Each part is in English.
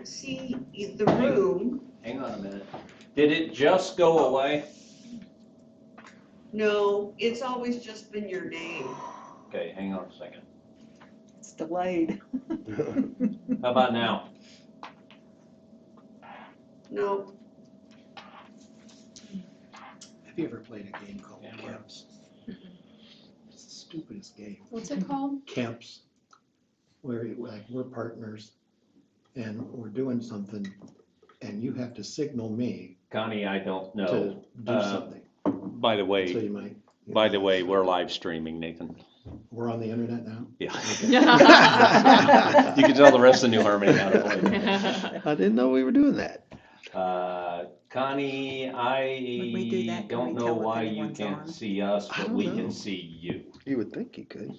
can't see the room. Hang on a minute. Did it just go away? No, it's always just been your name. Okay, hang on a second. It's delayed. How about now? No, Have you ever played a game called Camps? It's the stupidest game. What's it called? Camps, where we're partners and we're doing something and you have to signal me Connie, I don't to know. do something. By the So way, you might. we're live streaming, Nathan. We're on the internet now? Yeah. Okay. You can tell the rest of New Harmony how to play. I didn't know we were doing that. Connie, When we do that, I can don't we know tell if why you anyone's can't on? see us, I but don't we know. can see you. You would think you could.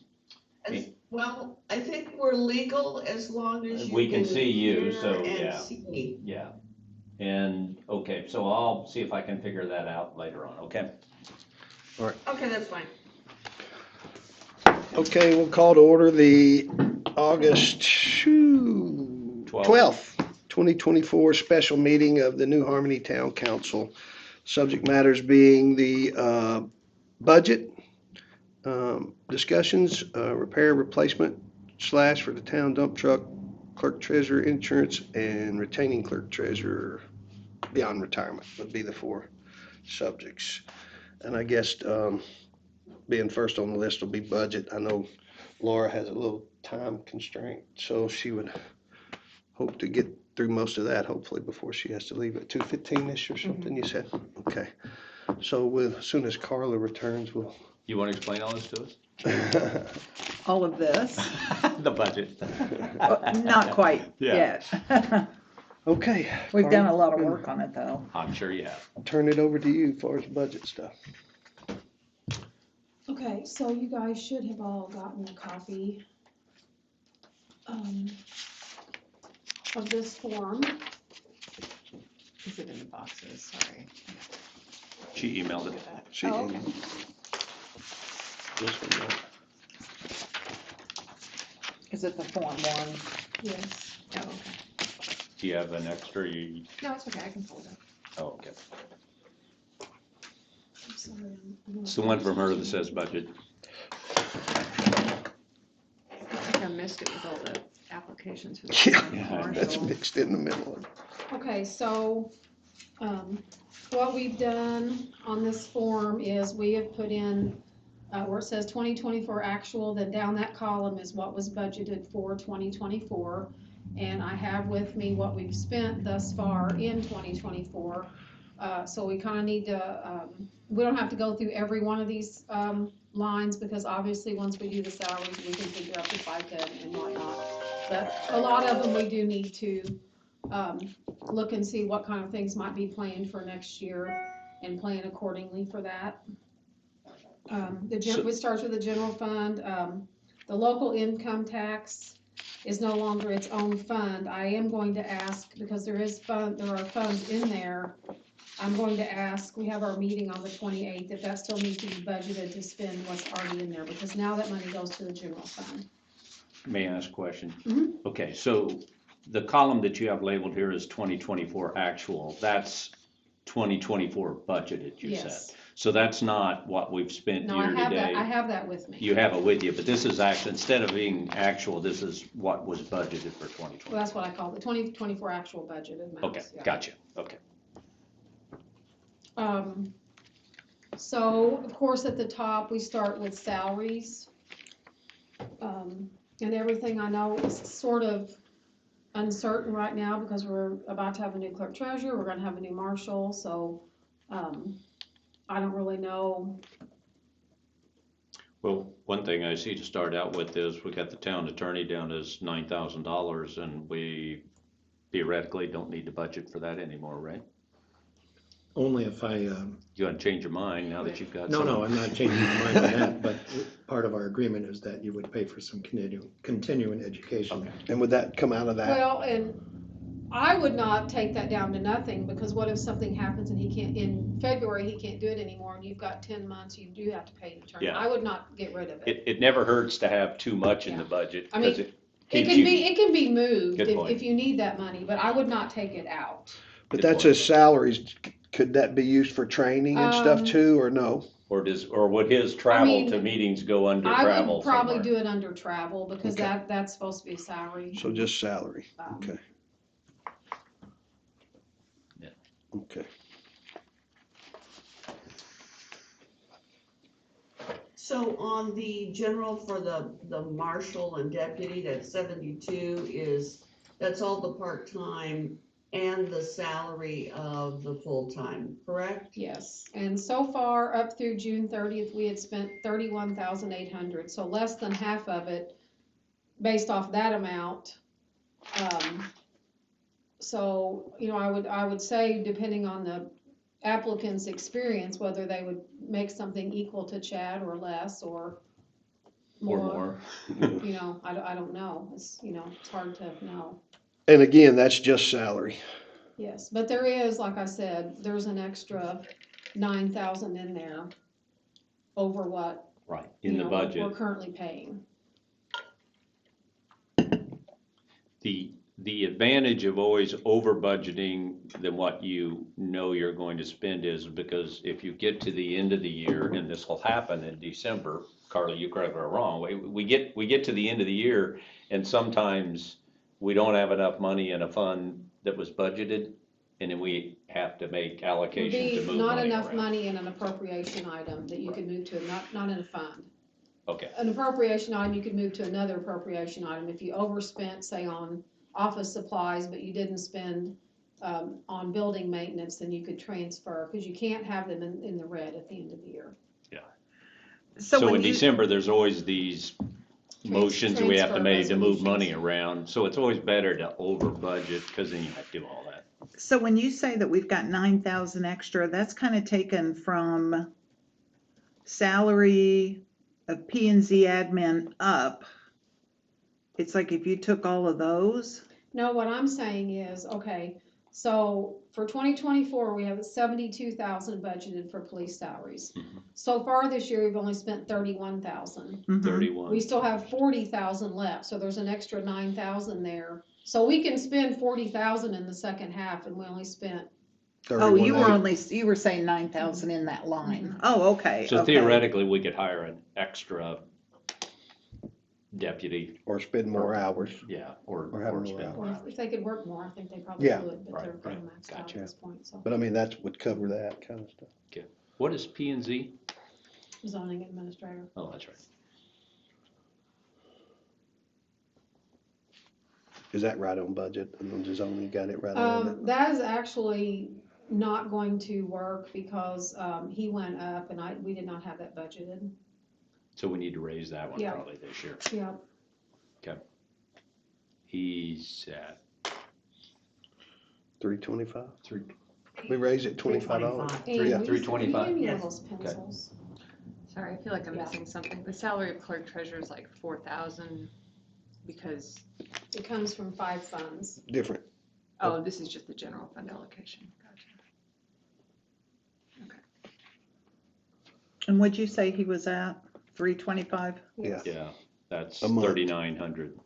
well, I think we're legal as long as you We can see you, hear so, and yeah. see me. Yeah. And, okay, so I'll see if I can figure that out later on, okay? Okay, that's fine. Okay, we'll call to order the August 12th, 2024 special meeting of the New Harmony Town Council. Subject matters being the budget, discussions, repair, replacement / for the town dump truck, clerk treasurer insurance, and retaining clerk treasurer beyond retirement would be the four subjects. And I guess being first on the list will be budget. I know Laura has a little time constraint, so she would hope to get through most of that hopefully before she has to leave at 2:15ish or something, you said? Okay. So as soon as Carla returns, we'll. You want to explain all this to us? All of this, The budget. not quite Yeah. yet. Okay. We've done a Carla, lot of work on it though. I'm sure you have. Turn it over to you as far as budget stuff. Okay, so you guys should have all gotten a copy of this form. Is it in the boxes? Sorry. She emailed it. She Oh, okay. This one, yeah. Is it the Form 1? Yes. Oh, okay. Do you have an extra? No, it's okay, I can fold it. Oh, okay. I'm sorry. I'm It's the one from her that says budget. I think I missed it with all the applications for the Yeah, that's commercial. mixed in the middle. Okay, so, what we've done on this form is we have put in, where it says 2024 actual, then down that column is what was budgeted for 2024. And I have with me what we've spent thus far in 2024. So we kind of need to, we don't have to go through every one of these, lines, because obviously once we do the salaries, we can figure out the FICA and whatnot. But a lot of them, we do need to, look and see what kind of things might be planned for next year and plan accordingly for that. It starts with the general fund. The local income tax is no longer its own fund. I am going to ask, because there are funds in there, I'm going to ask, we have our meeting on the 28th, if that still needs to be budgeted to spend what's already in there, because now that money goes to the general fund. May I ask a question? Mhm. Okay, so the column that you have labeled here is 2024 actual. That's 2024 budgeted, you said. Yes. So that's not what we've spent No, I year to have that, I date. have that with me. You have it with you, but this is actually, instead of being actual, this is what was budgeted for 2020. Well, that's what I call the 2024 actual budgeted amounts. Okay, yeah. gotcha, okay. So, of course, at the top, we start with salaries. And everything I know is sort of uncertain right now because we're about to have a new clerk treasurer, we're gonna have a new marshal, so, I don't really know. Well, one thing I see to start out with is we got the town attorney down as $9,000 and we theoretically don't need to budget for that anymore, right? Only if I, You want to change your mind now that you've got no, some? no, I'm not changing my mind on that, but part of our agreement is that you would pay for some continuing education. And would that come out of that? Well, and I would not take that down to nothing, because what if something happens and he can't, in February, he can't do it anymore, and you've got 10 months, you do have to pay an attorney. Yeah. I would not get rid of it. It never hurts to have too much in the Yeah. budget. I mean, 'Cause It Keeps can you- be, it can be moved Good point. if you need that money, but I would not take it out. But Good that's point. his salaries. Could that be used for training and stuff Um, too, or no? Or would his travel mean, to meetings go under I travel would probably somewhere? do it under travel because Okay. that's supposed to be a salary. So just salary. Um, Okay. Yeah. Okay. So on the general for the marshal and deputy, that 72 that's all the part-time and the salary of the full-time, correct? Yes, and so far, up through June 30th, we had spent 31,800, so less than half of it based off that amount. So, I would say, depending on the applicant's experience, whether they would make something equal to Chad or less or Or more. more? I don't know, it's hard to know. And again, that's just salary. Yes, but there is, like I said, there's an extra 9,000 in there over what, Right, in the budget. we're currently paying. The advantage of always over budgeting than what you know you're going to spend is because if you get to the end of the year, and this will happen in December, Carly, you correct me if I'm wrong, we get to the end of the year and sometimes we don't have enough money in a fund that was budgeted, and then we have to make Would allocations to be move not money enough around. money in an appropriation item that you could move to, not in a fund. Okay, An appropriation item, you could move to another appropriation item. If you overspent, say, on office supplies, but you didn't spend on building maintenance, then you could transfer, because you can't have them in the red at the end of the year. so when in you- December, there's always these motions that we have to transfer make to move resolutions. money around, so it's always better to over budget, because then you have to do all that. So when you say that we've got 9,000 extra, that's kind of taken from salary of P and Z admin up. It's like if you took all of those, No, what I'm saying is, okay, so for 2024, we have 72,000 budgeted for police salaries. Mhm. So far this year, we've only spent 31,000. mhm, 31. We still have 40,000 left, so there's an extra 9,000 there. So we can spend 40,000 in the second half, and we only spent, oh, you were 31,800. only, you were saying 9,000 in that line. Oh, okay, So okay. theoretically, we could hire an extra deputy, Or spend more hours. yeah, or Or have more spend hours. more or hours. if they could work more, I think they probably Yeah, would, but right, they're kind of right, maxed out gotcha. at this point, so. But I mean, that would cover that kind of stuff. What is P and Z? Zoning administrator. Oh, that's right. Is that right on budget? And the zoning got it right on it? That is actually not going to work because, he went up and we did not have that budgeted. So we need to raise that one Yeah. probably this year. Yeah, He's at 325? three, We raised it $25. and Yeah, we 325. gave me Yes. those pencils. Sorry, I feel like I'm Yeah. missing something. The salary of clerk treasurer is like 4,000 because, It comes from 5 funds. Different. oh, this is just the general fund allocation. Gotcha. And what'd you say he was at? 325? Yeah. yeah, that's A month. 3,900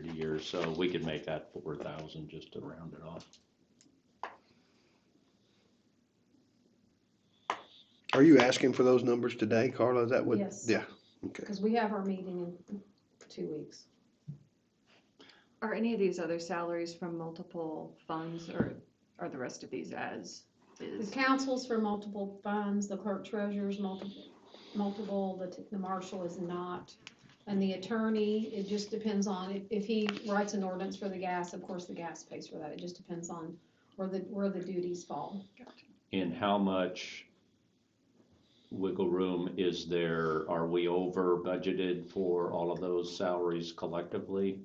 a year, so we could make that 4,000 just to round it off. Are you asking for those numbers today, Carla? Is that what? Yes. Yeah, okay. Because we have our meeting in 2 weeks. Are any of these other salaries from multiple funds or are the rest of these as The is? council's for multiple funds, the clerk treasurer's multiple, the marshal is not. And the attorney, it just depends on, if he writes an ordinance for the gas, of course, the gas pays for that. It just depends on where the duties fall. And how much wiggle room is there? Are we over budgeted for all of those salaries collectively?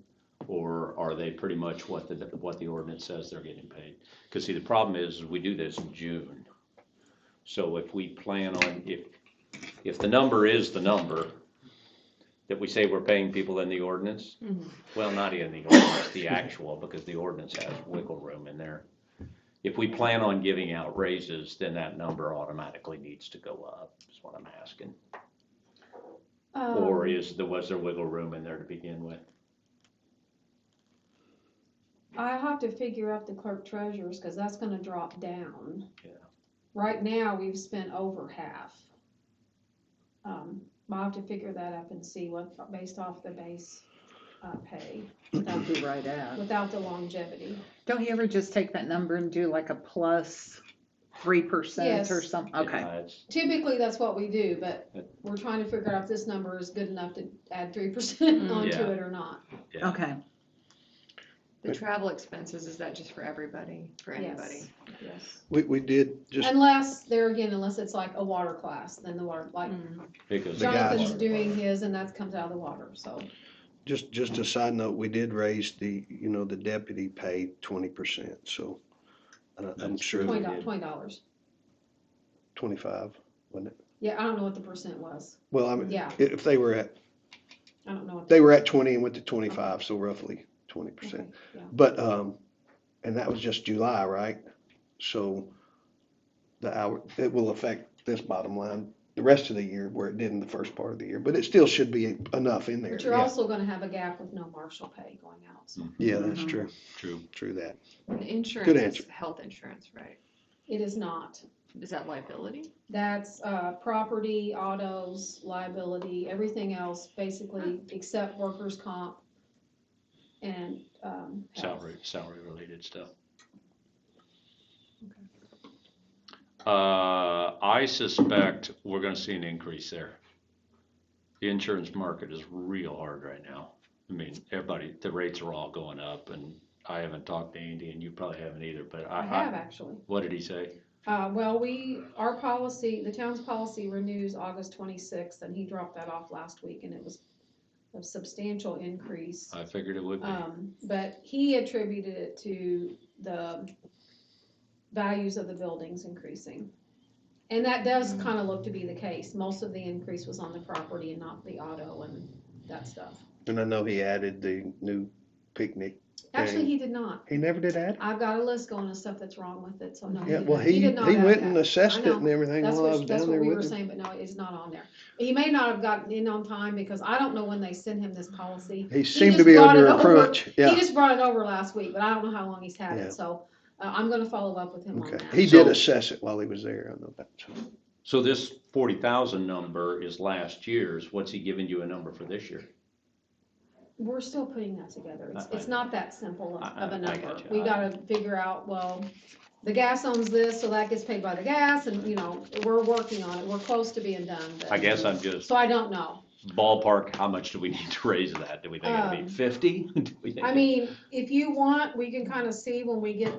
Or are they pretty much what the ordinance says they're getting paid? Because see, the problem is, we do this in June. So if we plan on, if the number is the number that we say we're paying people in the ordinance, Mhm. well, not in the ordinance, the actual, because the ordinance has wiggle room in there. If we plan on giving out raises, then that number automatically needs to go up, is what I'm asking. Or Um, was there wiggle room in there to begin with? I have to figure out the clerk treasurers, cause that's gonna drop down. Yeah. Right now, we've spent over half. I'll have to figure that up and see what, based off the base, pay, That'd be right at. without the longevity. Don't you ever just take that number and do like a plus 3% or Yes. something? Okay. Yeah, it's- Typically, that's what we do, but we're trying to figure out if this number is good enough to add 3% onto Yeah. it or not. Yeah. Okay. The travel expenses, is that just for everybody, for anybody? Yes. We did just, Unless, there again, unless it's like a water class, then the water, like Because The guys- Jonathan's doing his and that comes out of the water, so. just a side note, we did raise the, the deputy pay 20%, so I'm That's sure true. that $20. 25, wasn't it? Yeah, I don't know what the percent was. Well, I mean, Yeah. if they were at, I don't know what. they were at 20 and went to 25, so roughly 20%. Okay, yeah. But, and that was just July, right? So it will affect this bottom line the rest of the year where it did in the first part of the year, but it still should be enough in there. But you're Yeah. also gonna have a gap with no marshal pay going out, so. Yeah, that's true. True. That. The insurance Good is answer. health insurance, right? It is not. Is that liability? That's, property, autos, liability, everything else, basically, except workers' comp and, health. Salary related stuff. I suspect we're gonna see an increase there. The insurance market is real hard right now. I mean, the rates are all going up, and I haven't talked to Andy, and you probably haven't either, but I have actually. what did he say? Well, our policy, the town's policy renews August 26th, and he dropped that off last week, and it was a substantial increase. I figured it would be. But he attributed it to the values of the buildings increasing. And that does kind of look to be the case. Most of the increase was on the property and not the auto and that stuff. And I know he added the new picnic. Actually, he did not. He never did add? I've got a list going of stuff that's wrong with it, so no. Yeah, did well, not. he did not went add and that. assessed I it know. and everything That's while I was what, down that's what there we were with him. saying, but no, it's not on there. He may not have gotten in on time because I don't know when they sent him this policy. He seemed to just be brought under it a over. crunch, He yeah. just brought it over last week, but I don't know how long he's had Yeah. it, so I'm gonna follow up with him on Okay, that. he did assess it while he was there, I know that. So this 40,000 number is last year's. What's he giving you a number for this year? We're still putting that together. It's, I- it's not that simple of a I number. got you. We gotta figure out, well, the gas owns this, so that gets paid by the gas, and, we're working on it. We're close to being done, but. I guess I'm just So I don't know. ballpark, how much do we need to raise that? Do we think it'll be 50? Do we think I mean, if you want, we can kind of see when we get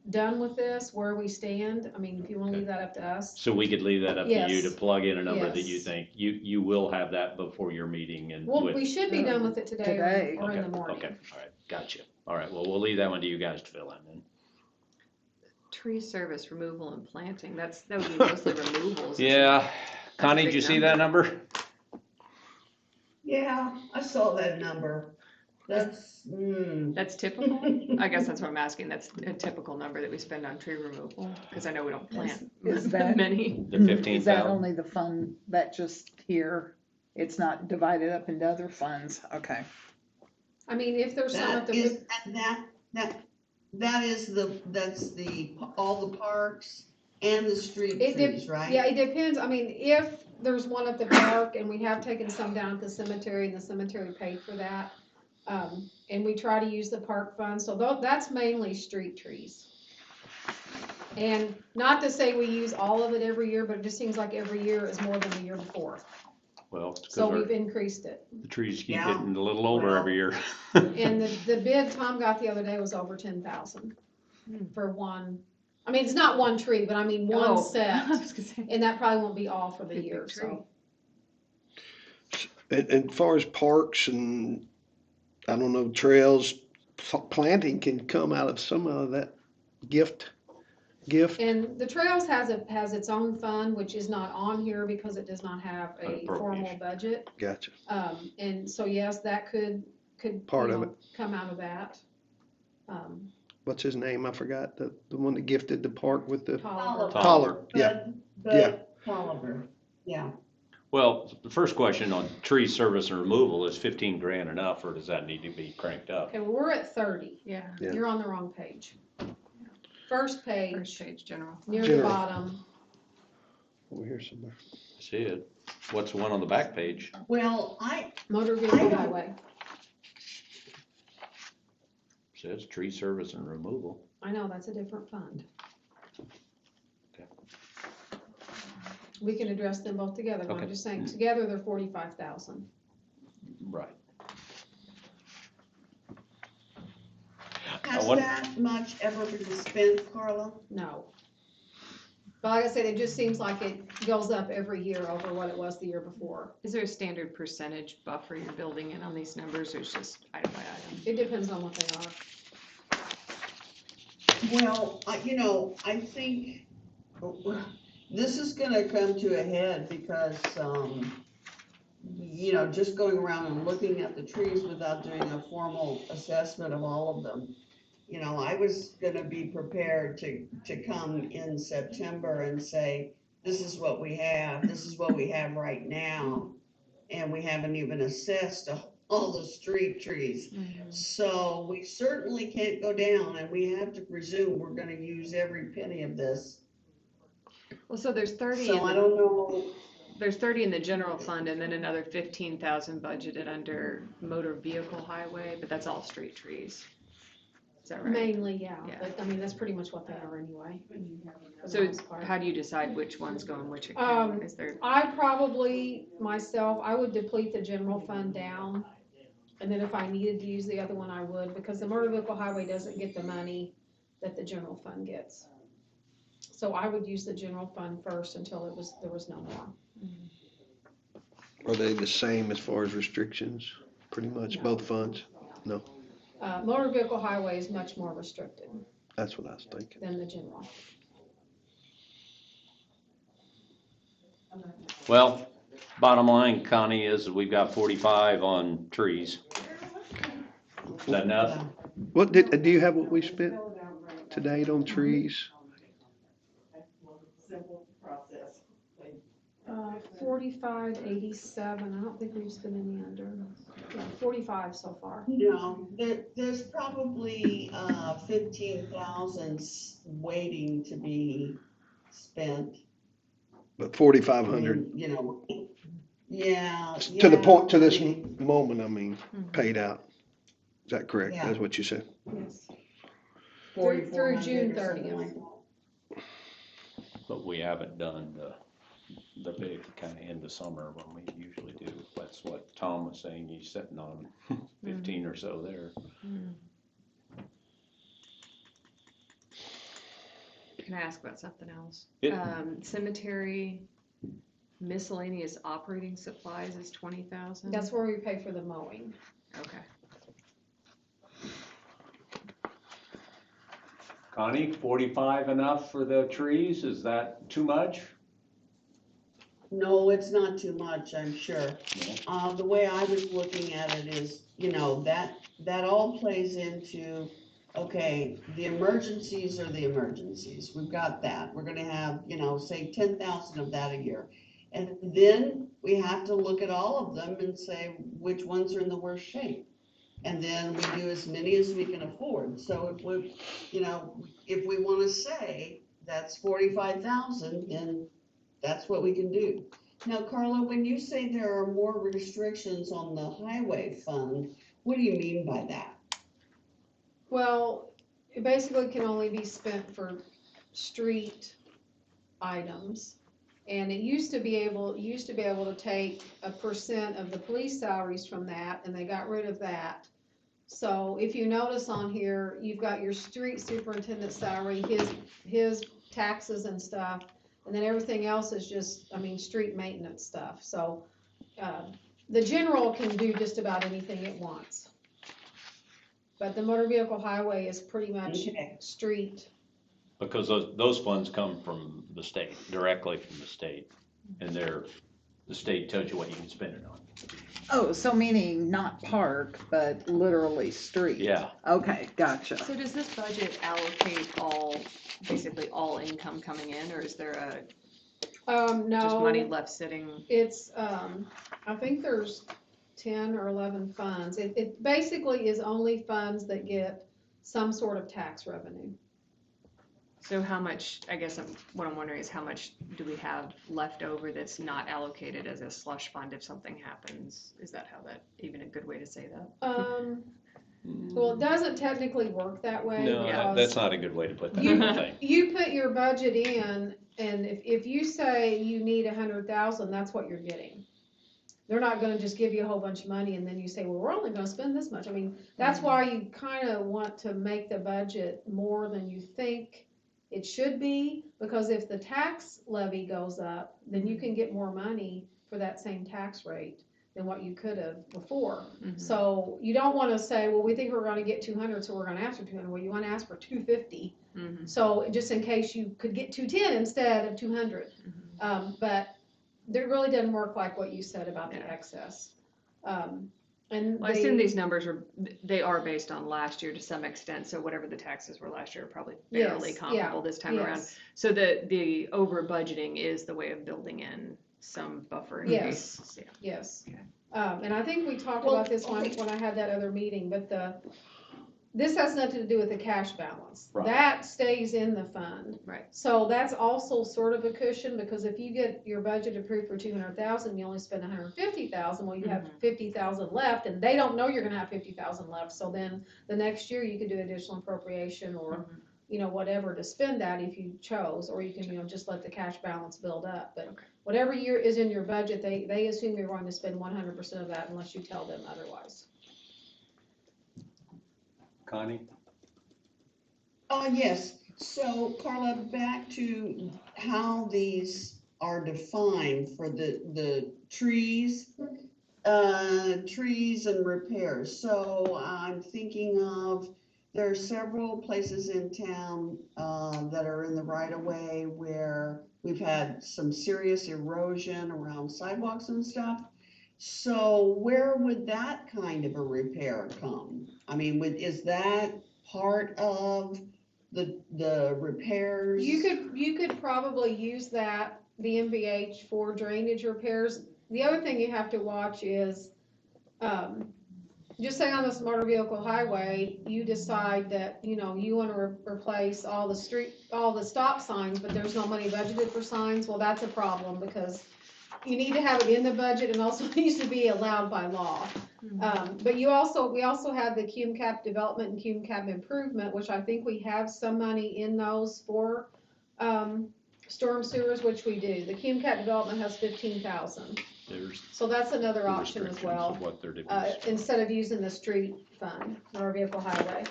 done with this, where we stand. I mean, if you wanna leave that up to us. So we could leave that up to you to Yes. plug in a number that you Yes. think, you will have that before your meeting and Well, with. we should be done with it today Today. or in the Okay, morning. okay, all right, gotcha. All right, well, we'll leave that one to you guys to fill in then. Tree service removal and planting, that would be mostly removals. Yeah, Connie, a did big you see that number? Yeah, I saw that number. That's, That's typical? I guess that's what I'm asking, that's a typical number that we spend on tree removal, because I know we don't plant Is that- many. The Is that 15,000? only the fund that just here? It's not divided up into other funds? Okay. I mean, if there's some at that the. is, that's all the parks and the street It dep- trees, right? Yeah, it depends. I mean, if there's one at the park and we have taken some down at the cemetery and the cemetery paid for that. And we try to use the park fund, so that's mainly street trees. And not to say we use all of it every year, but it just seems like every year is more than the year before. Well, it's So because we've increased it. the trees keep Yeah. getting a little older Well. every year. And the bid Tom got the other day was over 10,000 for one. I mean, it's not one tree, but I mean, one Oh, set. I was gonna say. And that probably won't be all for the Big year, tree. so. And as far as parks and, I don't know, trails, planting can come out of some of that gift. And the Trails has its own fund, which is not on here because it does not have a formal Appropriation. budget. Gotcha. And so yes, that could. Part you of know, come out of that. What's his name? I forgot, the one that gifted the park with the Tolliver. Tolliver. taller, yeah. Bud Tolliver, yeah. Well, the first question on tree service and removal, is 15 grand enough, or does that need to be cranked up? Okay, well, we're at 30. Yeah. Yeah. You're on the wrong page. First First page, page, general. near the General. bottom. Over here somewhere. See it? What's the one on the back page? Well, Motor I vehicle don't- highway. Says tree service and removal. I know, that's a different fund. Okay. We can address them both together, but I'm Okay. just saying, together they're 45,000. Right. has what- that much ever been spent, Carla? No. But like I said, it just seems like it goes up every year over what it was the year before. Is there a standard percentage buffer you're building in on these numbers, or it's just item by item? It depends on what they are. Well, I think this is gonna come to a head because, just going around and looking at the trees without doing a formal assessment of all of them. I was gonna be prepared to come in September and say, this is what we have right now. And we haven't even assessed all the street trees. So we certainly can't go down, and we have to presume we're gonna use every penny of this. Well, so there's 30 So I don't know, there's 30 in the general fund and then another 15,000 budgeted under motor vehicle highway, but that's all street trees. Is that right? Mainly, yeah, Yeah. but I mean, that's pretty much what they are anyway. for the So most part. how do you decide which ones go in which account? Is there, I probably, myself, I would deplete the general fund down. And then if I needed to use the other one, I would, because the motor vehicle highway doesn't get the money that the general fund gets. So I would use the general fund first until there was no more. Are they the same as far as restrictions? Pretty much, No. both funds? Motor vehicle highway is much more restricted That's what I was thinking. than the general. Well, bottom line, Connie, is we've got 45 on trees. Is that enough? Do you have what we spent to date on trees? 4587, I don't think we've spent any under, 45 so far. there's probably 15,000 waiting to be spent. But 4,500 Yeah. to the point, to this I mean, moment, I mean, paid out. Is that correct? Yeah. That's what you said? Yes. 4,400 June or something 30th. like that. But we haven't done the big kind of end of summer when we usually do. That's what Tom was saying, he's sitting on 15 or so there. can I ask about something else? It- Cemetery miscellaneous operating supplies is 20,000? That's where we pay for the mowing. Okay. Connie, 45 enough for the trees? Is that too much? No, it's not too much, I'm sure. The way I was looking at it is, that all plays into, okay, the emergencies are the emergencies. We've got that. We're gonna have, say 10,000 of that a year. And then we have to look at all of them and say which ones are in the worst shape. And then we do as many as we can afford. So if we wanna say that's 45,000, then that's what we can do. Now, Carla, when you say there are more restrictions on the highway fund, what do you mean by that? Well, it basically can only be spent for street items. And it used to be able to take a % of the police salaries from that, and they got rid of that. So if you notice on here, you've got your street superintendent salary, his taxes and stuff, and then everything else is just, street maintenance stuff. So, the general can do just about anything it wants. But the motor vehicle highway is pretty much Okay. street. Because those funds come from the state, directly from the state. And the state tells you what you can spend it on. Oh, so meaning not park, but literally street? Yeah. Okay, gotcha. So does this budget allocate basically all income coming in, or is there No. Just money left sitting? It's, I think there's 10 or 11 funds. It basically is only funds that get some sort of tax revenue. So how much, I guess what I'm wondering is how much do we have left over that's not allocated as a slush fund if something happens? Is that even a good way to say that? Well, it doesn't technically work that way. No, because that's not a good way to put that, You- I think. You put your budget in, and if you say you need 100,000, that's what you're getting. They're not gonna just give you a whole bunch of money and then you say, well, we're only gonna spend this much. I mean, that's why you kinda want to make the budget more than you think it should be, because if the tax levy goes up, then you can get more money for that same tax rate than what you could have before. Mhm. So you don't wanna say, well, we think we're gonna get 200, so we're gonna ask for 200. Well, you wanna ask for 250. Mhm. So just in case you could get 210 instead of 200. But it really doesn't work like what you said about the Yeah. excess. And Well, I assume these numbers they are based on last year to some extent, so whatever the taxes were last year are probably fairly Yes, comparable yeah, this time around. yes. So the over budgeting is the way of building in some buffer in Yes. case. Yeah. Yes. Okay. And I think we talked Well, about this when okay. I had that other meeting, but this has nothing to do with the cash balance. Right. That stays in the fund. Right. So that's also sort of a cushion, because if you get your budget approved for 200,000, you only spend 150,000, well, you have 50,000 left, and they don't know you're gonna have 50,000 left, so then the next year you could do additional appropriation or, whatever to spend that if you chose, or you can, just let the cash balance build up. But Okay. whatever year is in your budget, they assume you're going to spend 100% of that unless you tell them otherwise. Connie? Yes, so Carla, back to how these are defined for the trees and repairs. So I'm thinking of, there are several places in town, that are in the right of way where we've had some serious erosion around sidewalks and stuff. So where would that kind of a repair come? I mean, is that part of the repairs? You could probably use that, the MVH, for drainage repairs. The other thing you have to watch is, just say on this motor vehicle highway, you decide that, you wanna replace all the stop signs, but there's no money budgeted for signs. Well, that's a problem, because you need to have it in the budget, and also it needs to be allowed by law. But we also have the cume cap development and cume cap improvement, which I think we have some money in those for, storm sewers, which we do. The cume cap development has 15,000. There's So that's another the option as restrictions well, of what they're doing. instead of using the street fund, motor vehicle highway.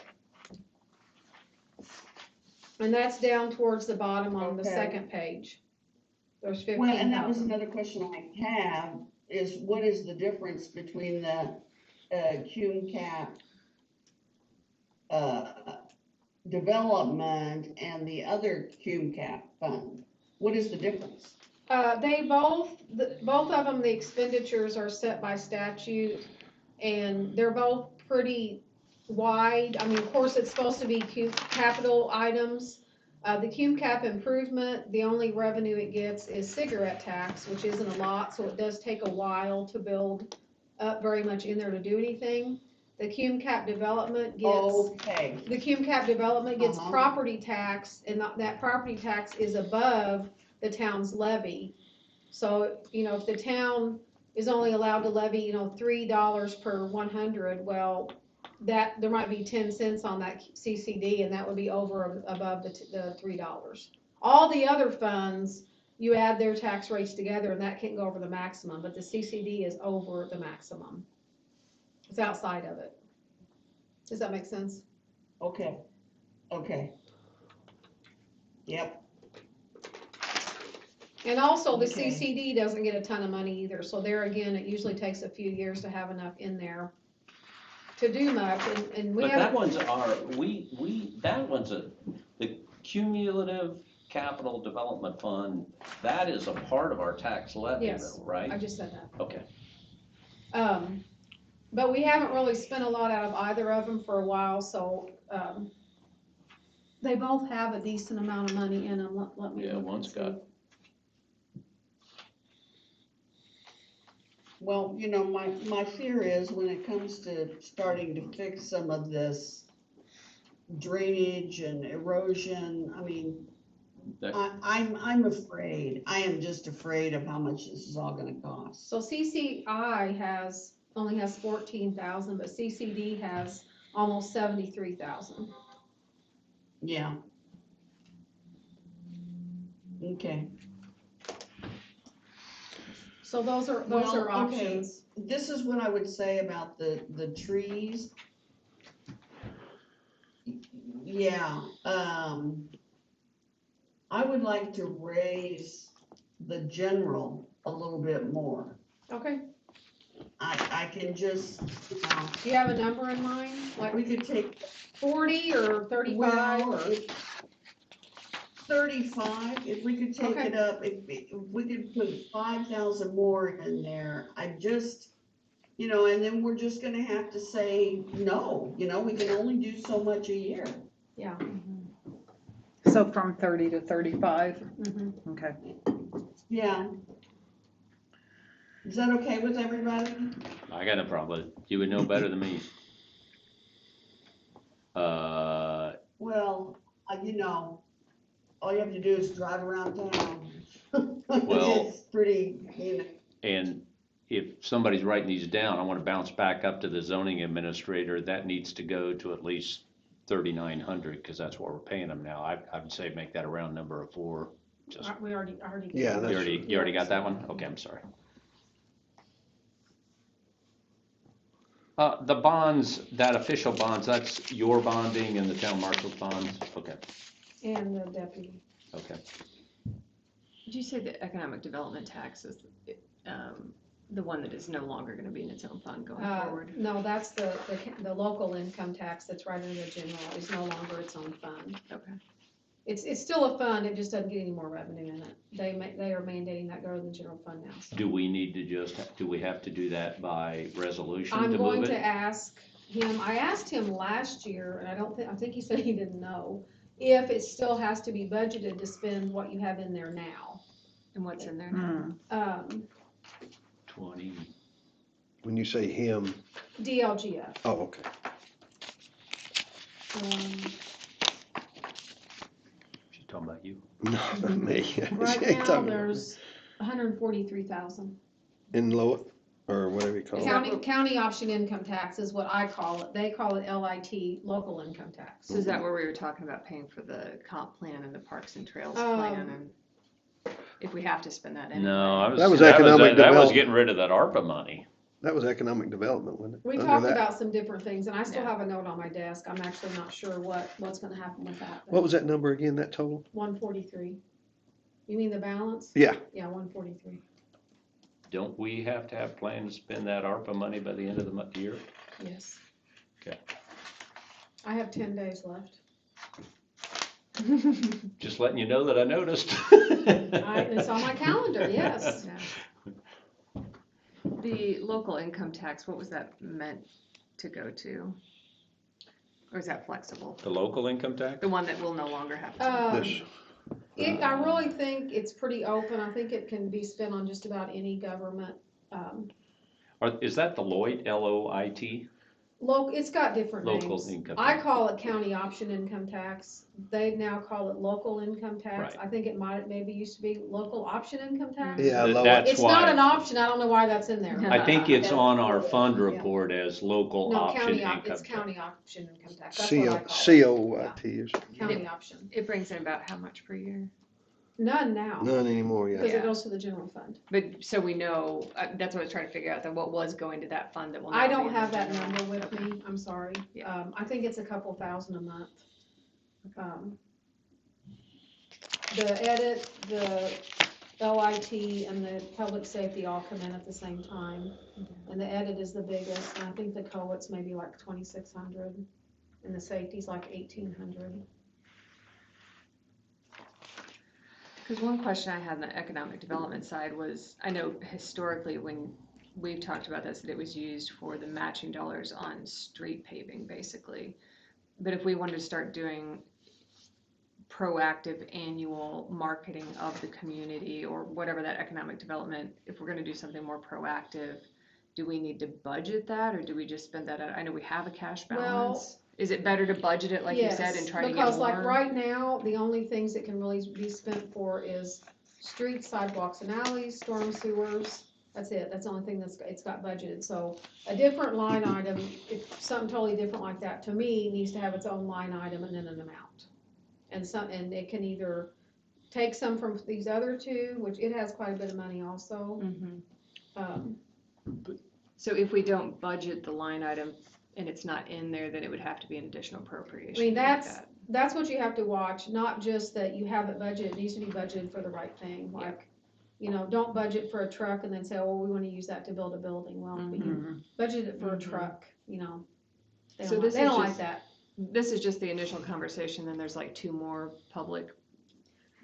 And that's down towards the bottom on the Okay. second page. There's Well, and that was 15,000. another question I have, is what is the difference between the cume cap development and the other cume cap fund? What is the difference? They both of them, the expenditures are set by statute, and they're both pretty wide. I mean, of course, it's supposed to be capital items. The cume cap improvement, the only revenue it gets is cigarette tax, which isn't a lot, so it does take a while to build up very much in there to do anything. The cume cap development gets. Okay, The cume cap development gets Uh-huh. property tax, and that property tax is above the town's levy. So, if the town is only allowed to levy, $3 per 100, well, there might be 10 cents on that CCD, and that would be above the $3. All the other funds, you add their tax rates together, and that can't go over the maximum, but the CCD is over the maximum. It's outside of it. Does that make sense? okay. Yep, And also, the Okay. CCD doesn't get a ton of money either, so there again, it usually takes a few years to have enough in there to do much, and we But that have, one's the cumulative capital development fund, that is a part of our tax levy Yes. though, right? I just said that. Okay. But we haven't really spent a lot out of either of them for a while, so, they both have a decent amount of money in them. Let me Yeah, look and one's see. got Well, you know, my fear is when it comes to starting to fix some of this drainage and erosion, I mean, That- I'm afraid, I am just afraid of how much this is all gonna cost. So CCI only has 14,000, but CCD has almost 73,000. Yeah. Okay, So those are Well, okay. options. this is what I would say about the trees. Yeah, I would like to raise the general a little bit more. Okay, I can just, you know, do you have a number in mind, like we could take 40 or 35 Well, or? 35, if we could take Okay. it up, if we could put 5,000 more in there, I just, you know, and then we're just gonna have to say, no, you know, we can only do so much a year. Yeah. So from 30 to 35, Mhm. okay. Yeah. Is that okay with everybody? I got no problem with it. You would know better than me. Well, you know, all you have to do is drive around town. Well- It's pretty, you know, And if somebody's writing these down, I want to bounce back up to the zoning administrator. That needs to go to at least 3,900 because that's what we're paying them now. I would say make that a round number of 4. Just We already. did Yeah, that. that's- you already got that one? Okay, I'm sorry. The bonds, that official bonds, that's your bonding and the town marshal's bonds? Okay, And the deputy. okay. Did you say the economic development tax is, the one that is no longer gonna be in its own fund going forward? No, that's the local income tax that's right under the general, is no longer its own fund. Okay. It's still a fund, it just doesn't get any more revenue in it. They are mandating that go to the general fund now, so. Do we need to do we have to do that by resolution I'm to going move to it? ask him, I asked him last year, and I think he said he didn't know, if it still has to be budgeted to spend what you have in there now. And what's in there now? Hmm. 20, When you say him, DLGF. oh, okay. she's talking about you. No, not me. Right She ain't now, talking about there's 143,000. me. In Lowell, or whatever you call it. County option income tax is what I call it. They call it LIT, local income tax. So is that where we were talking about paying for the comp plan and the parks and trails Um, plan and if we have to spend that anyway? No, That was economic that was development. getting rid of that ARPA money. That was economic development, wasn't it? We Under talked that. about some different things, and I still Yeah. have a note on my desk. I'm actually not sure what's gonna happen with that. but What was that number again, that total? 143. You mean the balance? Yeah. Yeah, 143. Don't we have to have plans to spend that ARPA money by the end of the year? Yes. Okay. I have 10 days left. Just letting you know that I noticed. It's on my calendar, yes. Yeah. The local income tax, what was that meant to go to? Or is that flexible? The local income tax? The one that will no longer have to? This, I really think it's pretty open. I think it can be spent on just about any government. Is that the Lloyd, L-O-I-T? It's got different Local names. income I tax. call it county option income tax. They now call it local income tax. Right. I think it maybe used to be local option income tax. yeah, Lowell. That's It's not an why, option. I don't know why that's in there. I think it's on our Yeah. fund report as local No, option income it's tax. county option income tax. That's what I call it. C-O-I-T or something. County option. It brings in about how much per year? None now, None anymore, yeah. because it Yeah. goes to the general fund. But, so we know, that's what I was trying to figure out, that what was going to that fund that will now I be don't in the have that general. number with me. I'm sorry. Yeah. I think it's a couple thousand a month. The edit, the LIT, and the public safety all come in at the same time. And the edit is the biggest, and I think the COET's maybe like 2,600, and the safety's like 1,800. Because one question I had on the economic development side was, I know historically when we've talked about this, that it was used for the matching dollars on street paving, basically. But if we wanted to start doing proactive annual marketing of the community or whatever that economic development, if we're gonna do something more proactive, do we need to budget that, or do we just spend that out? I know we have a cash Well, balance. Is it better to budget it, like you said, and try to get more? Because like right now, the only things that can really be spent for is streets, sidewalks and alleys, storm sewers. That's it. That's the only thing it's got budgeted. So a different line item, if something totally different like that, to me, needs to have its own line item and then an amount. And it can either take some from these other two, which it has quite a bit of money also. Mhm. So if we don't budget the line item and it's not in there, then it would have to be an additional appropriation. I mean, to make that's, that. that's what you have to watch, not just that you have it budgeted, it needs to be budgeted for the right thing, like, you know, don't budget for a truck and then say, oh, we wanna use that to build a building, well, but you budget it for a Mhm. truck, you know. They So don't, this they is don't like just- that. This is just the initial conversation, then there's like 2 more public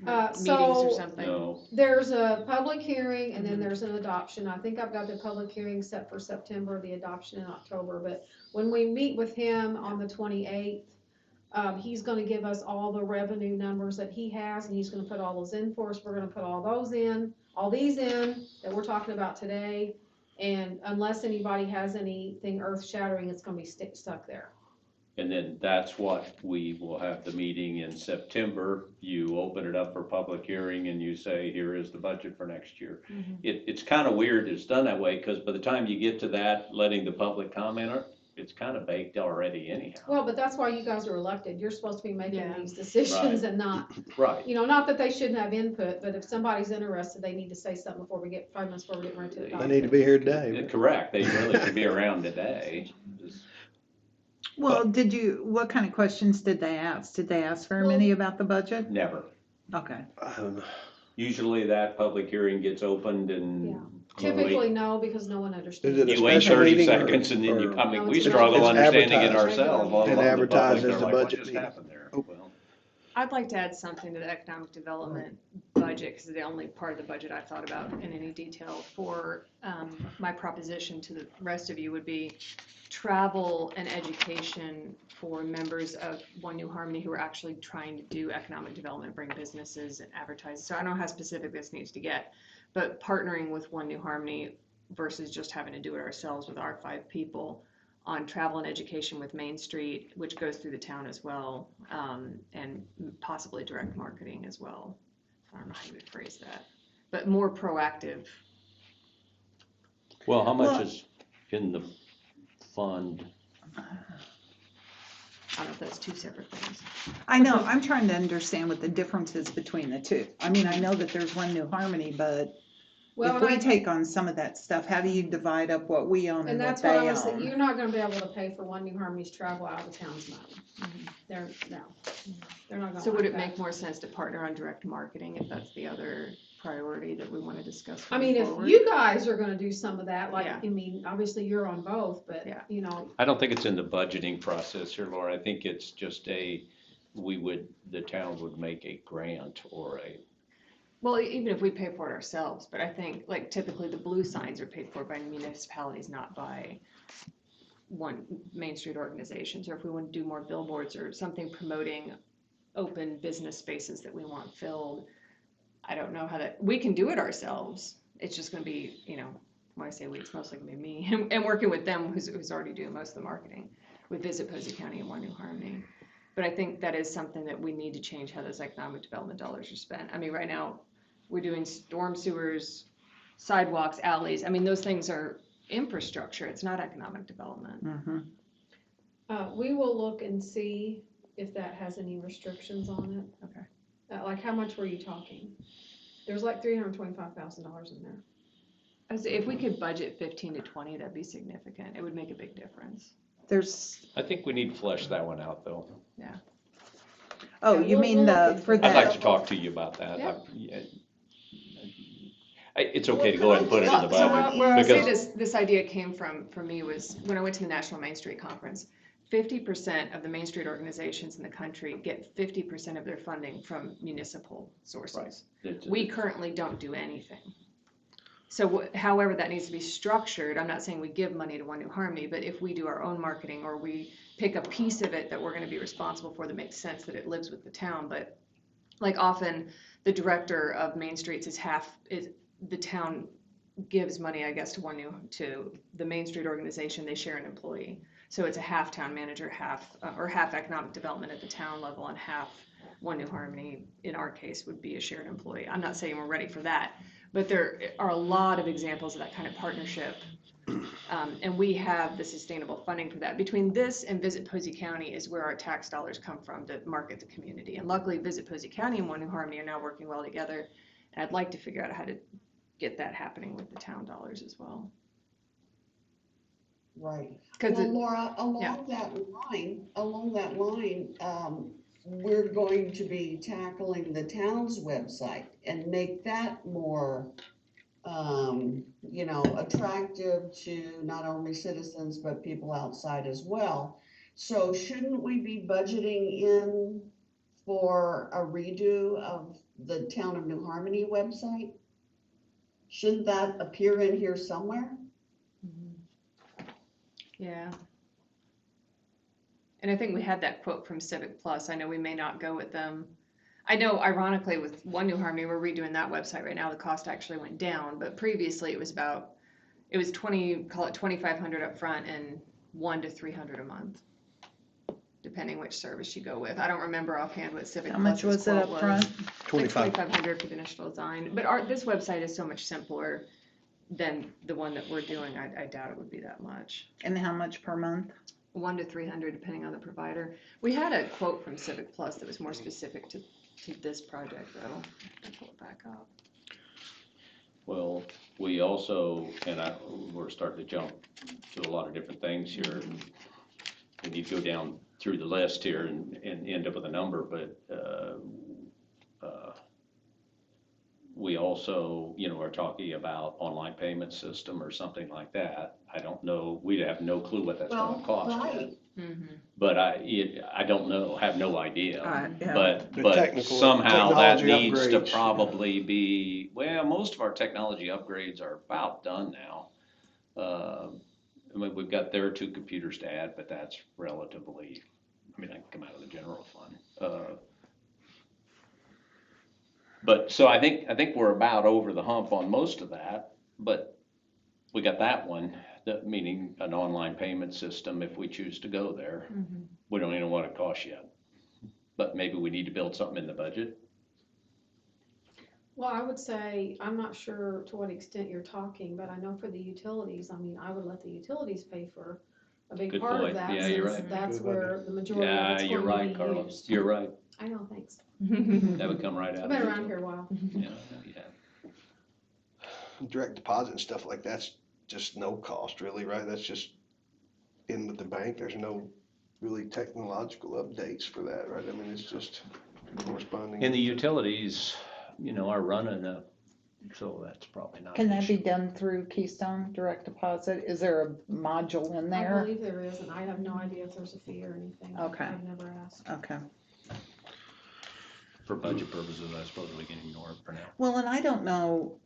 meetings So- or something? No, There's a public hearing and then Mhm. there's an adoption. I think I've got the public hearing set for September, the adoption in October, but when we meet with him on the 28th, he's gonna give us all the revenue numbers that he has and he's gonna put all those in for us. We're gonna put all these in that we're talking about today. And unless anybody has anything earth shattering, it's gonna be stuck there. and then that's what we will have the meeting in September. You open it up for public hearing and you say, here is the budget for next year. Mhm. It's kind of weird it's done that way, because by the time you get to that, letting the public comment, it's kind of baked already anyhow. Well, but that's why you guys are elected. You're supposed to be making Yeah. these decisions and not, Right, you know, not that they shouldn't have input, but if somebody's interested, they need to say something before we get, 5 minutes before we get ready to They adopt. need to be here today. correct, they really should be around today. Well, what kind of questions did they ask? Did they ask very many about the budget? Never. Okay. I don't know. Usually that public hearing gets opened and Yeah. you wait- Typically, no, because no one understands. Is it a you wait special 30 meeting or- seconds and then you, or- I mean, No, we it's a struggle regular- understanding it It's advertised. ourselves. all And along the advertised public, as they're the like, what budget just meeting. happened there? Oh. Well, I'd like to add something to the economic development budget, because it's the only part of the budget I've thought about in any detail. For my proposition to the rest of you would be travel and education for members of One New Harmony who are actually trying to do economic development, bring businesses and advertise. So I don't know how specific this needs to get, but partnering with One New Harmony versus just having to do it ourselves with our 5 people on travel and education with Main Street, which goes through the town as well, and possibly direct marketing as well. I don't know how you would phrase that, but more proactive. Well, how much Well- is in the fund? I don't know if that's 2 separate things. I know, I'm trying to understand what the difference is between the two. I mean, I know that there's One New Harmony, but Well, if and we take on some of that stuff, how do you divide up what we own And and what that's what I they was saying, own? you're not gonna be able to pay for One New Harmony's travel out of the town's money. They're, no, they're not gonna So would like it that. make more sense to partner on direct marketing if that's the other priority that we want to discuss I going mean, if forward? you guys are gonna do some of that, like, Yeah. I mean, obviously you're on both, but, Yeah. you know, I don't think it's in the budgeting process here, Laura. I think it's just the town would make a grant or a, Well, even if we pay for it ourselves, but I think like typically the blue signs are paid for by municipalities, not by one Main Street organizations, or if we want to do more billboards or something promoting open business spaces that we want filled. I don't know how that, we can do it ourselves. It's just gonna be, you know, when I say we, it's mostly gonna be me and working with them who's already doing most of the marketing with Visit Posey County and One New Harmony. But I think that is something that we need to change, how those economic development dollars are spent. I mean, right now, we're doing storm sewers, sidewalks, alleys. I mean, those things are infrastructure. It's not economic development. Mhm. we will look and see if that has any restrictions on it. Okay. Like, how much were you talking? There's like $325,000 in there. As if we could budget 15 to 20, that'd be significant. It would make a big difference. There's, I think we need to flesh that one out, though. oh, Yeah, you we'll mean look the, into for it. I'd like that, to talk to you about that. Yeah. It's okay to go ahead and put it in the So budget. where I say because- this idea came from, for me, was when I went to the National Main Street Conference, 50% of the Main Street organizations in the country get 50% of their funding from municipal sources. We currently don't do anything. So however that needs to be structured, I'm not saying we give money to One New Harmony, but if we do our own marketing or we pick a piece of it that we're gonna be responsible for that makes sense that it lives with the town, but like often the director of Main Streets is the town gives money, I guess, to the Main Street organization, they share an employee. So it's a half town manager, half economic development at the town level, and half One New Harmony, in our case, would be a shared employee. I'm not saying we're ready for that, but there are a lot of examples of that kind of partnership. And we have the sustainable funding for that. Between this and Visit Posey County is where our tax dollars come from to market the community. And luckily, Visit Posey County and One New Harmony are now working well together. And I'd like to figure out how to get that happening with the town dollars as well. Right. Because Well, Laura, along that line, we're going to be tackling the town's website and make that more, attractive to not only citizens, but people outside as well. So shouldn't we be budgeting in for a redo of the Town of New Harmony website? Shouldn't that appear in here somewhere? yeah. And I think we had that quote from Civic Plus. I know we may not go with them. I know ironically with One New Harmony, we're redoing that website right now. The cost actually went down, but previously it was call it $2,500 up front and $100 to $300 a month, depending which service you go with. I don't remember offhand what Civic How much Plus's was it quote up front? Like 25. $2,500 for the initial design. But this website is so much simpler than the one that we're doing. I doubt it would be that much. And how much per month? $100 to $300 depending on the provider. We had a quote from Civic Plus that was more specific to this project though. I'll pull it back up. Well, we also, we're starting to jump to a lot of different things here. We need to go down through the list here and end up with a number, but we also, are talking about online payment system or something like that. I don't know, we have no clue what that's gonna cost yet. Right. But I don't know, have no idea. Yeah. The But technical somehow that technology needs to upgrades. probably be, well, most of our technology upgrades are about done now. I mean, we've got their 2 computers to add, but that's relatively, that can come out of the general fund. But, so I think we're about over the hump on most of that, but we got that one, meaning an online payment system if we choose to go there. We don't even know what it costs yet, but maybe we need to build something in the budget. Well, I would say, I'm not sure to what extent you're talking, but I know for the utilities, I would let the utilities pay for a big Good part of point. that. Yeah, you're since right. That's Good where the majority of Yeah, it's you're going to right, be Carlos, used. you're right. I know, thanks. That would come right out. I've been around here a while. Yeah. Direct deposit and stuff like that's just no cost really, right? That's just in with the bank. There's no really technological updates for that, right? I mean, it's just corresponding. And the utilities, are running so that's probably not. Can an that be issue. done through Keystone Direct Deposit? Is there a module in I there? believe there is, and I have no idea if there's a fee or anything. Okay. I've never asked. Okay. For budget purposes, I suppose we can ignore it for now. Well, and I don't know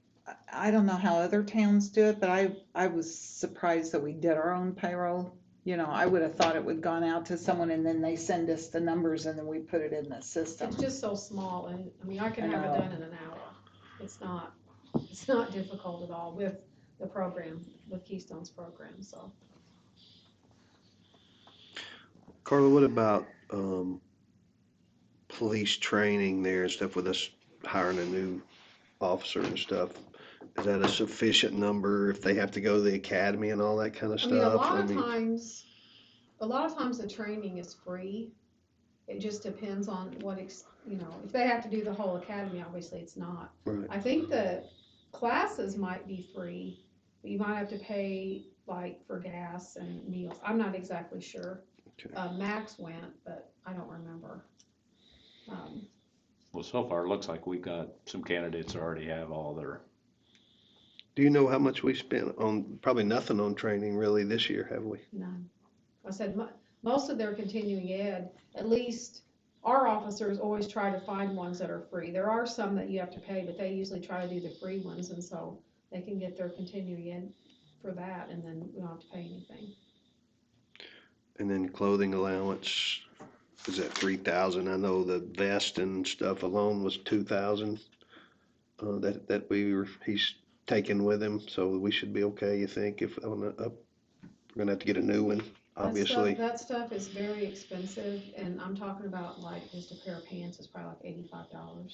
how other towns do it, but I was surprised that we did our own payroll. I would have thought it would gone out to someone and then they send us the numbers and then we put it in the system. It's just so small, and I can I have it know. done in an hour. It's not difficult at all with the program, with Keystone's program, so. Carla, what about, police training there and stuff with us hiring a new officer and stuff? Is that a sufficient number if they have to go to the academy and all that kind of stuff? A lot of times the training is free. It just depends on if they have to do the whole academy, obviously it's not. Right. I think the classes might be free, but you might have to pay like for gas and meals. I'm not exactly sure. Okay. Max went, but I don't remember. Well, so far, it looks like we've got some candidates that already have all their, Do you know how much we spent on, probably nothing on training really this year, have we? None. I said, most of their continuing ed, at least our officers always try to find ones that are free. There are some that you have to pay, but they usually try to do the free ones, and so they can get their continuing ed for that, and then we don't have to pay anything. And then clothing allowance, is that 3,000? I know the vest and stuff alone was 2,000. That he's taken with him, so we should be okay, you think, if on the up, we're gonna have to get a new one, obviously. That stuff is very expensive, and I'm talking about like just a pair of pants is probably like $85.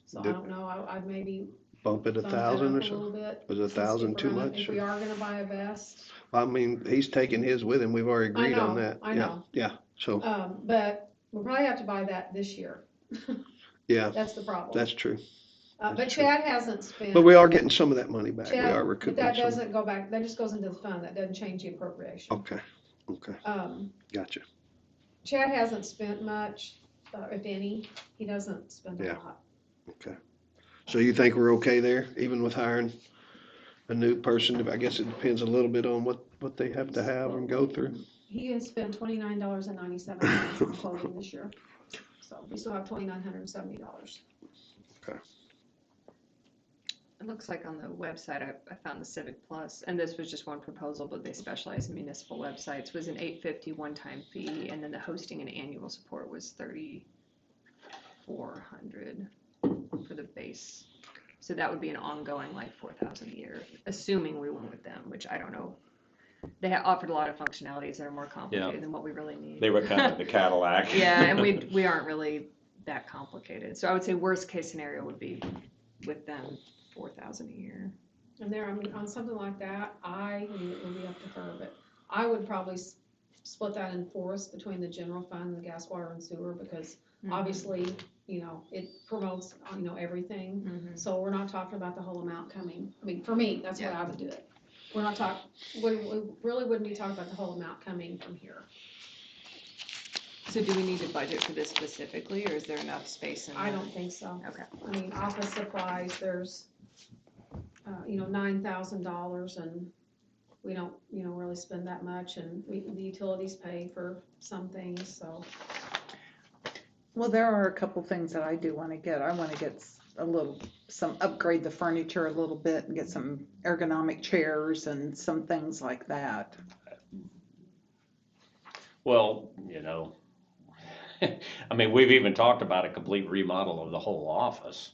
So I Did- don't know, I'd maybe Bump it bump that 1,000 up or a something? little bit. Was since if 1,000 we're too gonna- much, If we or- are gonna buy a vest, I mean, he's taking his with him, we've already agreed on know, that. I Yeah, know. Yeah, so, but we'll probably have to buy that this year. yeah, That's the problem. that's true. But that's true. Chad hasn't spent. But we are getting some of that money back, we Chad, are but recouping that some. doesn't go back, that just goes into the fund, that doesn't change the appropriation. Okay, gotcha. Chad hasn't spent much, if any, he doesn't spend a Yeah. lot. So you think we're okay there, even with hiring a new person? I guess it depends a little bit on what they have to have and go through. He has spent $29.97 on clothing this year, so we still have $2,970. It looks like on the website, I found the Civic Plus, and this was just one proposal, but they specialize in municipal websites, was an $850 one-time fee, and then the hosting and annual support was $3,400 for the base. So that would be an ongoing like $4,000 a year, assuming we went with them, which I don't know. They offered a lot of functionalities that are more complicated than what we really need. They were kind of the Cadillac. Yeah, and we aren't really that complicated. So I would say worst case scenario would be with them, $4,000 a year. And there, I mean, on something like that, it would be up to her, but I would probably split that in fourths between the general fund and the gas, water, and sewer, because obviously, it promotes, everything. Mhm. So we're not talking about the whole amount coming, I mean, for me, that's what I would do it. We're not we really wouldn't be talking about the whole amount coming from here. So do we need to budget for this specifically, or is there enough space in I there? don't think so. Okay. I mean, office supplies, there's, $9,000, and we don't, really spend that much, and the utilities pay for some things, so. Well, there are a couple things that I do wanna get. I wanna get upgrade the furniture a little bit and get some ergonomic chairs and some things like that. Well, I mean, we've even talked about a complete remodel of the whole office.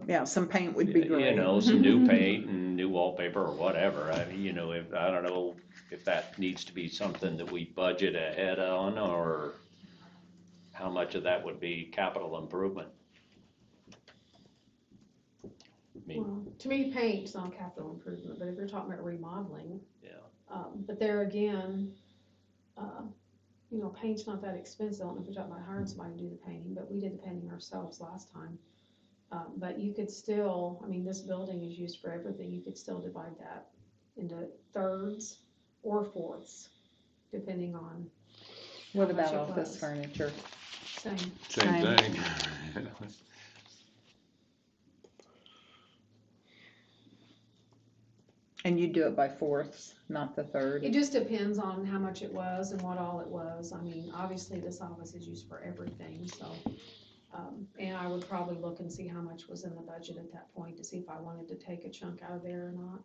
Yeah, some paint would be great. Some new paint and new wallpaper or whatever. I mean, I don't know if that needs to be something that we budget ahead on, or how much of that would be capital improvement. I mean, Well, to me, paint's not capital improvement, but if you're talking about remodeling. Yeah. But there again, paint's not that expensive. I don't know if you're talking about hiring somebody to do the painting, but we did the painting ourselves last time. But you could still, I mean, this building is used for everything. You could still divide that into thirds or fourths, depending on What how much about it office was. furniture? Same. Same thing. And you do it by fourths, not the third? It just depends on how much it was and what all it was. I mean, obviously this office is used for everything, so. And I would probably look and see how much was in the budget at that point to see if I wanted to take a chunk out of there or not.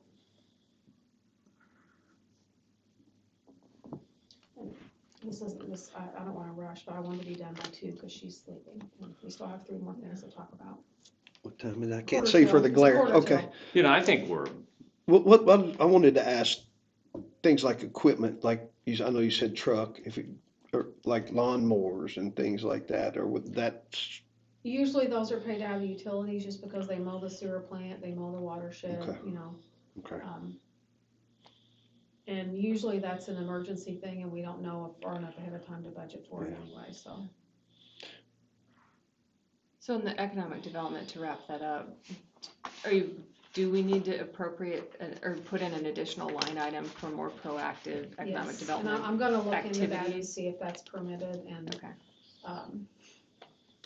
And I don't wanna rush, but I want to be done by 2 because she's sleeping. And we still have 3 more things to talk about. What time is it? I can't Quarter see for till. the It's glare. quarter Okay. till. I think we're, What I wanted to ask, things like equipment, like I know you said truck, or like lawnmowers and things like that, or would that, Usually those are paid out of the utilities just because they mow the sewer plant, they mow the watershed, Okay. Okay. And usually that's an emergency thing and we don't know far enough ahead of time to budget for it anyway, so. So in the economic development, to wrap that up, do we need to appropriate or put in an additional line item for more proactive economic Yes, development? And I'm gonna look into that and activities? see if that's permitted and, Okay.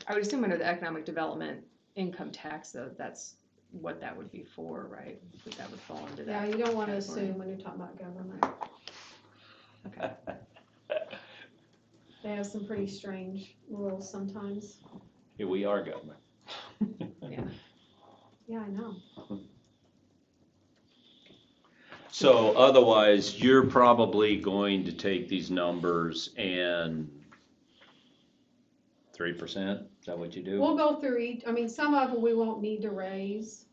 I would assume under the economic development income tax, though, that's what that would be for, right? That would fall into yeah, that. you don't wanna category. assume when you're talking about government. Okay. They have some pretty strange rules sometimes. here we are government. Yeah, I know. So otherwise, you're probably going to take these numbers and 3%, is that what you do? We'll go through some of them we won't need to raise.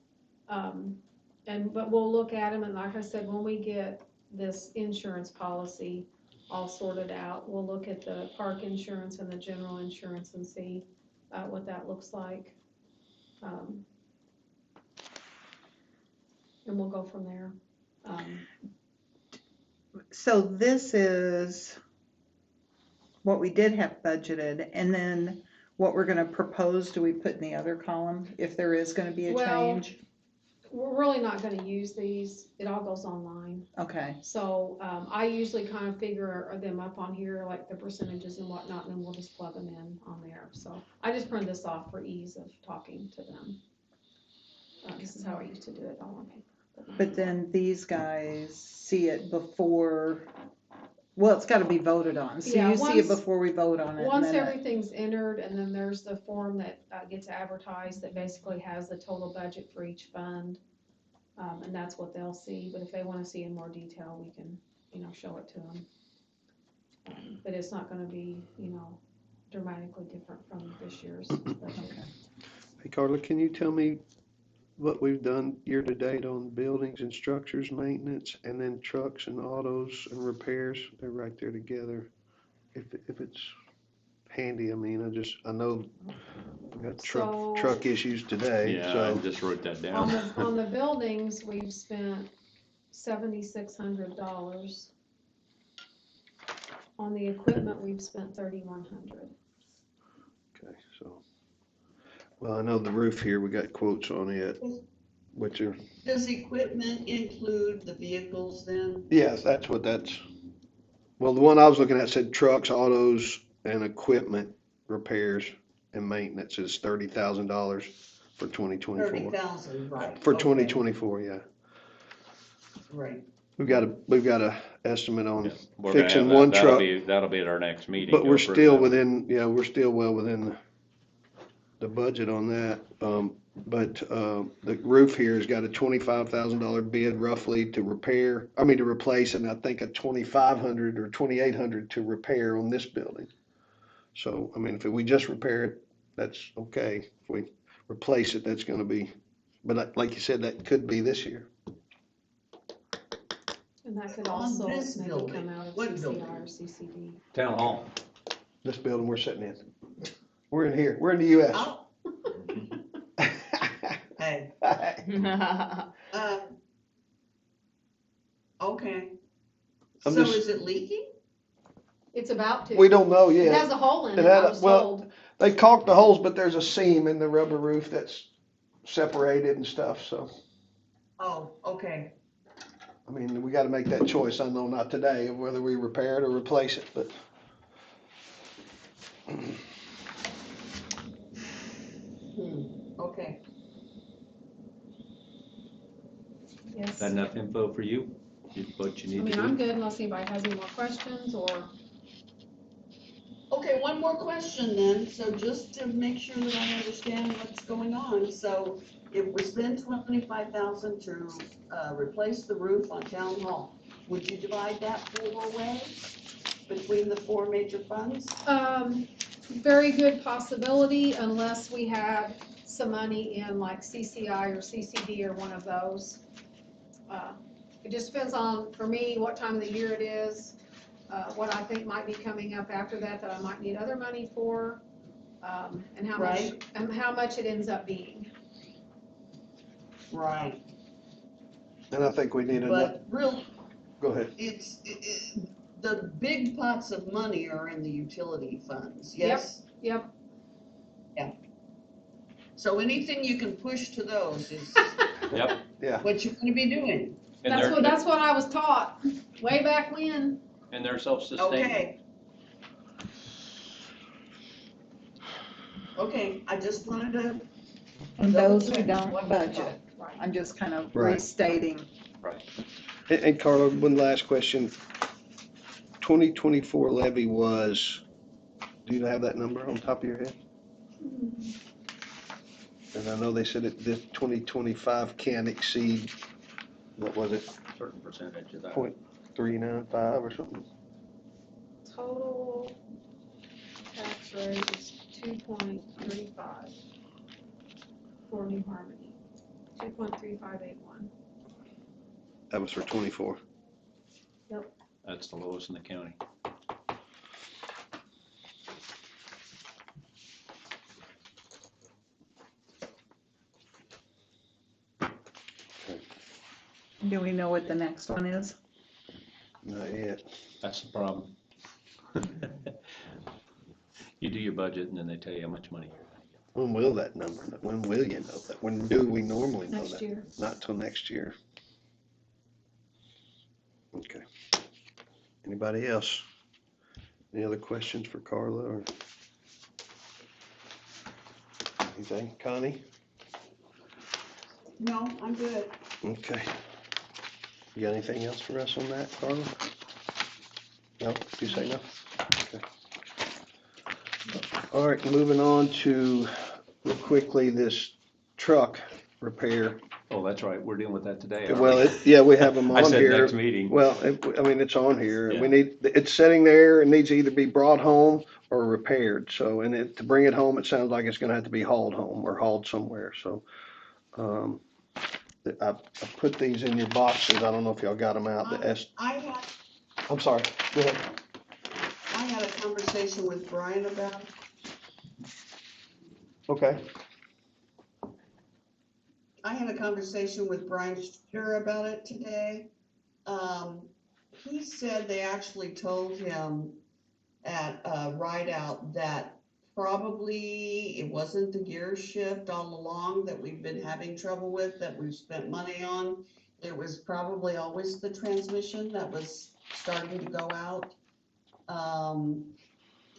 but we'll look at them, and like I said, when we get this insurance policy all sorted out, we'll look at the park insurance and the general insurance and see, what that looks like. And we'll go from there. So this is what we did have budgeted, and then what we're gonna propose, do we put in the other column, if there is gonna be a Well, change? We're really not gonna use these, it all goes online. Okay, So, I usually kind of figure them up on here, like the percentages and whatnot, and then we'll just plug them in on there. So I just print this off for ease of talking to them. This is how I used to do it, all on paper. but then these guys see it before, well, it's gotta be voted on, so Yeah, you see it once- before we vote on it. and Once then everything's entered, and then there's the form that gets advertised that basically has the total budget for each fund. And that's what they'll see, but if they wanna see in more detail, we can, show it to them. But it's not gonna be, dramatically different from this year's budget. Hey Carla, can you tell me what we've done year-to-date on buildings and structures maintenance, and then trucks and autos and repairs? They're right there together. If it's handy, I mean, I know we got So- truck issues today, Yeah, I so. just wrote that On down. on the buildings, we've spent $7,600. On the equipment, we've spent $3,100. Okay, so, well, I know the roof here, we got quotes on it, which are, Does equipment include the vehicles then? yes, well, the one I was looking at said trucks, autos, and equipment repairs and maintenance is $30,000 for 2024. 30,000, right. For okay, 2024, yeah. Right. We've got a estimate on, Yeah, we're gonna fixing have that- one that'll truck. be- That'll be at our next meeting. but to we're approve still that. within, yeah, we're still well within the budget on that. But the roof here has got a $25,000 bid roughly to replace, and I think a 2,500 or 2,800 to repair on this building. So, I mean, if we just repair it, that's okay. If we replace it, that's gonna be, but like you said, that could be this year. And that could On also this maybe building, come out of what CCI building? or CCD. Town hall. This building we're sitting in. We're in here. We're in the US. Oh. Hey, okay. I'm So just- is it leaking? It's about to. We don't know It yet. has a hole in It it, I had a- was well- told. They caulked the holes, but there's a seam in the rubber roof that's separated and stuff, so, Oh, okay. I mean, we gotta make that choice, I know not today, of whether we repair it or replace it, but. Okay. Yes. Is that enough info for you? What you I need mean, to I'm do? good unless anybody has any more questions or, Okay, one more question then, so just to make sure that I understand what's going on, so if we spend 25,000 to, replace the roof on Town Hall, would you divide that 4 ways between the 4 major funds? very good possibility unless we had some money in like CCI or CCD or one of those. It just depends on, for me, what time of the year it is, what I think might be coming up after that I might need other money for, and how much it ends up being. Right. And I think we need another, But real, go ahead. the big pots of money are in the utility funds, yes? Yep. So anything you can push to those is Yep. what you're gonna be doing. And That's what I was taught way back when. and they're self-sustaining. Okay. Okay, I just wanted to, And those we Double check don't what we budget. thought. I'm just kind of Right. restating. And Carla, one last question. 2024 levy was, do you have that number on top of your head? And I know they said it, this 2025 can't exceed, what was it, Certain percentage of that. 0.395 or something? Total tax rate is 2.35 for New Harmony, 2.3581. That was for 24. That's the lowest in the county. Do we know what the next one is? Not yet. That's the problem. You do your budget and then they tell you how much money you're gonna get. When will that number, when will you know that? When do we normally know Next that? year. Not till next year. Okay. Anybody else? Any other questions for Carla or anything? Connie? No, I'm good. Okay. You got anything else for us on that, Carla? No? You say no? Okay. All right, moving on to, real quickly, this truck repair. Oh, that's right, we're dealing with that today. aren't Well, we? yeah, we have them I on said here. next meeting. Well, I mean, it's on here. Yeah. We need, it's sitting there. It needs to either be brought home or repaired. So, and to bring it home, it sounds like it's gonna have to be hauled home or hauled somewhere. So, I put these in your boxes. I don't know if y'all got them out. I'm sorry. Go ahead. I had a conversation with Brian about it. Okay. I had a conversation with Brian Sure about it today. He said they actually told him at Ride Out that probably it wasn't the gear shift all along that we've been having trouble with, that we've spent money on. It was probably always the transmission that was starting to go out.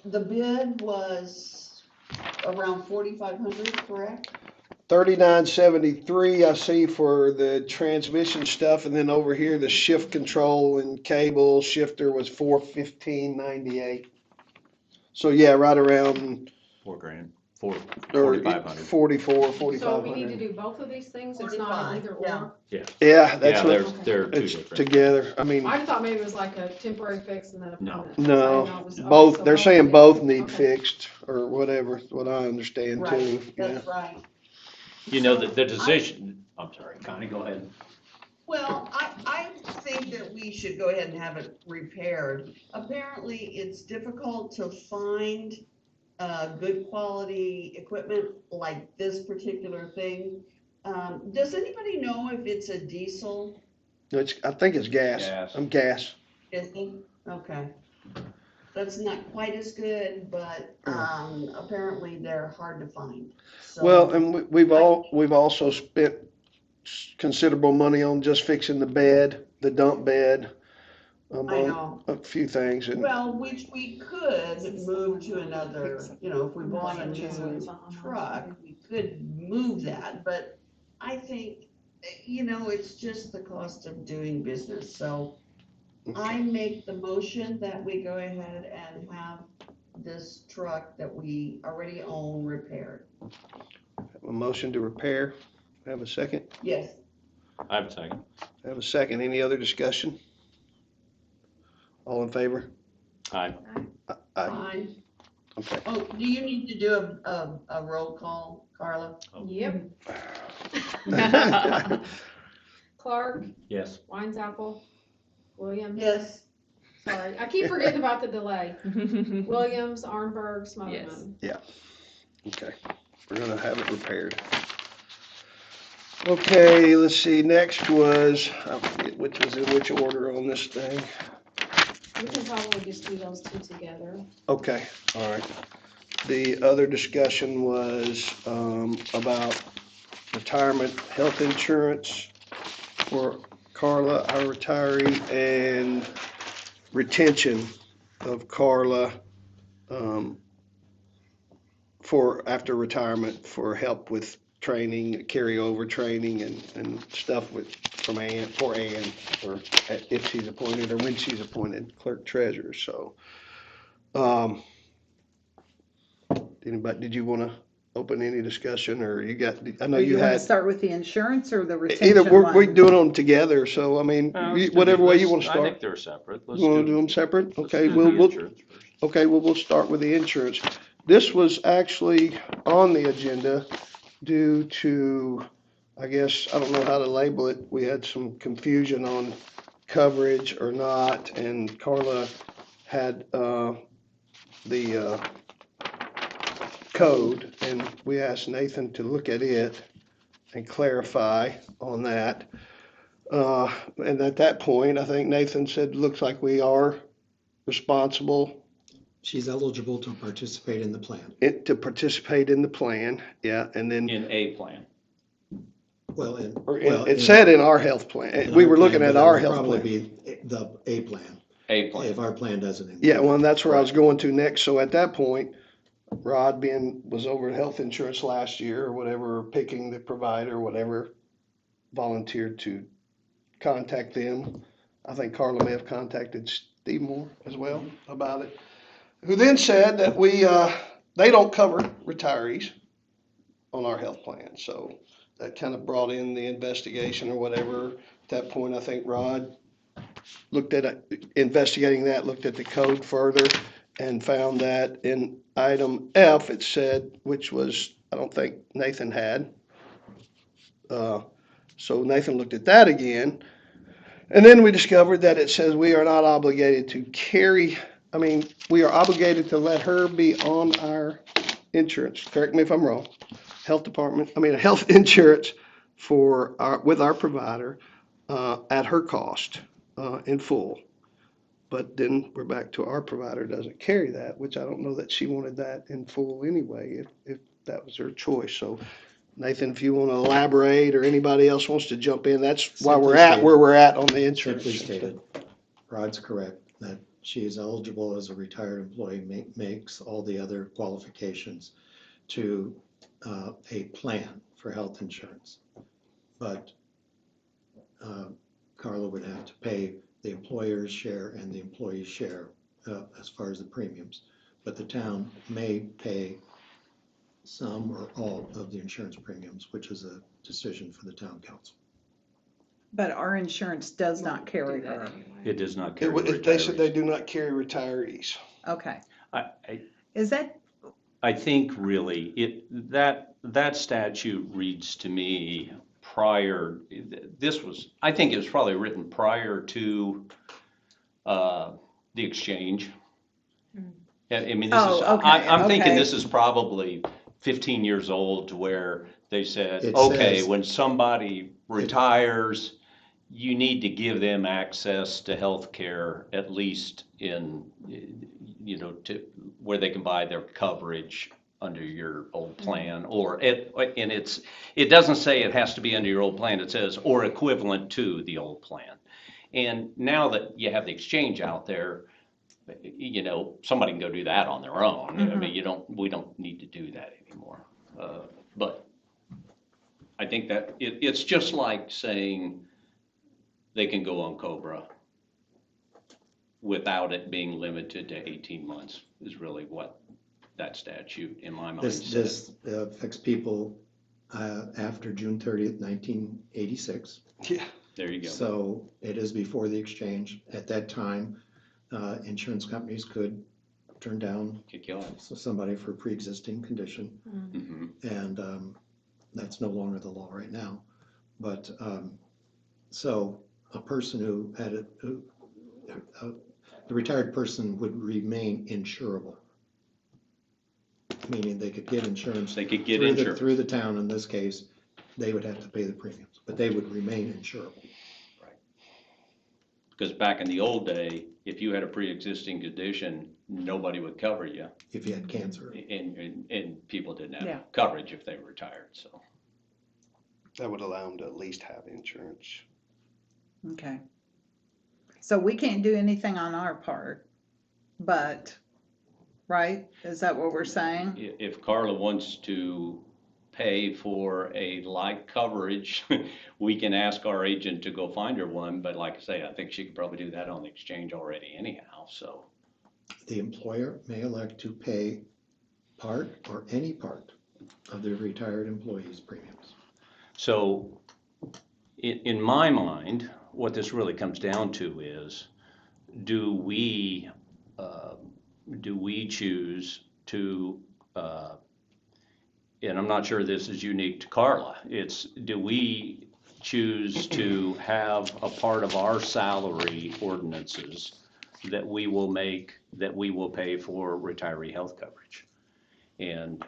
The bid was around 4,500, correct? 3973 I see for the transmission stuff, and then over here, the shift control and cable shifter was 415.98. So yeah, right around $4,000, or 4,500. 44, So we need to 4,500. do both of these things, it's not an 45, either yeah. or? Yeah, Yeah, that's what, they're two it's different. together. I mean, I thought maybe it was like a temporary fix and then a No. permanent. fix. I didn't know no, it was- okay, both, so they're saying of it. both need Okay. fixed or whatever, what I understand too. Right, Yeah. that's right. You know, the decision, I'm sorry, Connie, go ahead. Well, I think that we should go ahead and have it repaired. Apparently, it's difficult to find good quality equipment like this particular thing. Does anybody know if it's a diesel? I think it's gas. Gas. I'm gas. Is it? Okay. That's not quite as good, but apparently they're hard to find. So, Well, and we've also spent considerable money on just fixing the bed, the dump bed, I among know. a few things. And Well, which we could move to another, if we bought a new truck, we could move that, but I think, it's just the cost of doing business, so I make the motion that we go ahead and have this truck that we already own repaired. a motion to repair. Have a second? Yes. I have a second. Have a second. Any other discussion? All in favor? Aye. Aye. Fine. Okay. Oh, do you need to do a roll call, Carla? Yep. Clark, Yes. Weinzapple, Williams. Yes. Sorry, I keep forgetting about the delay. Williams, Arnberg, Smotherman. Okay, we're gonna have it repaired. Okay, let's see, next was, I forget which was in which order on this thing. We can probably just do those two together. Okay, all right. The other discussion was, about retirement health insurance for Carla, our retiree, and retention of Carla, for after retirement for help with training, carryover training and stuff for Ann, or if she's appointed or when she's appointed clerk treasurer, so. Anybody, did you wanna open any discussion, or you got, I know Or you wanna had, start with the insurance or the either, retention we're one? doing them together, so I mean, whatever way you wanna I start. think they're separate. Let's You wanna do them separate? let's Okay, do we'll, the we'll, insurance first. okay, well, we'll start with the insurance. This was actually on the agenda due to, I guess, I don't know how to label it. We had some confusion on coverage or not, and Carla had, the code, and we asked Nathan to look at it and clarify on that. And at that point, I think Nathan said, looks like we are responsible She's eligible to participate in the plan. to participate in the plan, yeah, and then, In a plan. Well, in. or well, it in- said in our health plan, in we our were looking plan, at but it our would health probably plan. be the A plan, A plan. if our plan doesn't include. Yeah, well, and that's where I was Right. going to next, so at that point, Rod was over at health insurance last year or whatever, picking the provider, whatever, volunteered to contact them. I think Carla may have contacted Steve Moore as well about it, who then said that they don't cover retirees on our health plan, so that kind of brought in the investigation or whatever. At that point, I think Rod looked at investigating that, looked at the code further, and found that in item F, it said, which was, I don't think Nathan had. So Nathan looked at that again, and then we discovered that it says we are not obligated to carry, I mean, we are obligated to let her be on our insurance, correct me if I'm wrong, health insurance with our provider, at her cost, in full. But then we're back to our provider doesn't carry that, which I don't know that she wanted that in full anyway, if that was her choice. So Nathan, if you want to elaborate or anybody else wants to jump in, that's why we're Simply at stated. where we're at on the insurance. Simply stated, Rod's correct, that she is eligible as a retired employee, makes all the other qualifications to a plan for health insurance. But Carla would have to pay the employer's share and the employee's share as far as the premiums. But the town may pay some or all of the insurance premiums, which is a decision for the town council. But our insurance does not carry Do that her. anyway. It does not carry They said they retirees. do not carry retirees. Okay. I Is that, think really, that statute reads to me prior, I think it was probably written prior to, the exchange. I mean, Oh, okay, I'm thinking okay. this is probably 15 years old to where they said, It okay, says- when somebody retires, you need to give them access to health care, at least in, to where they can buy their coverage under your old plan, it doesn't say it has to be under your old plan, it says, or equivalent to the old plan. And now that you have the exchange out there, somebody can go do that on their own. I mean, we don't need to do that anymore. But I think that it's just like saying they can go on COBRA without it being limited to 18 months is really what that statute in my mind This says. affects people after June 30th, 1986. Yeah. There you go. So it is before the exchange. At that time, insurance companies could turn down Kick you off. somebody for pre-existing condition, Mhm. and that's no longer the law right now. But so a person who had the retired person would remain insurable, meaning they could get insurance. They could get through insurance. through the town. In this case, they would have to pay the premiums, but they would remain insurable. Because back in the old day, if you had a pre-existing condition, nobody would cover you. If you had cancer. And people didn't Yeah. have coverage if they were retired, so. That would allow them to at least have insurance. okay. So we can't do anything on our part, but, right? Is that what we're saying? If Carla wants to pay for a like coverage, we can ask our agent to go find her one, but like I say, I think she could probably do that on the exchange already anyhow, so. The employer may elect to pay part or any part of their retired employees' premiums. So, in my mind, what this really comes down to is, do we choose to and I'm not sure this is unique to Carla, it's, do we choose to have a part of our salary ordinances that we will pay for retiree health coverage? And,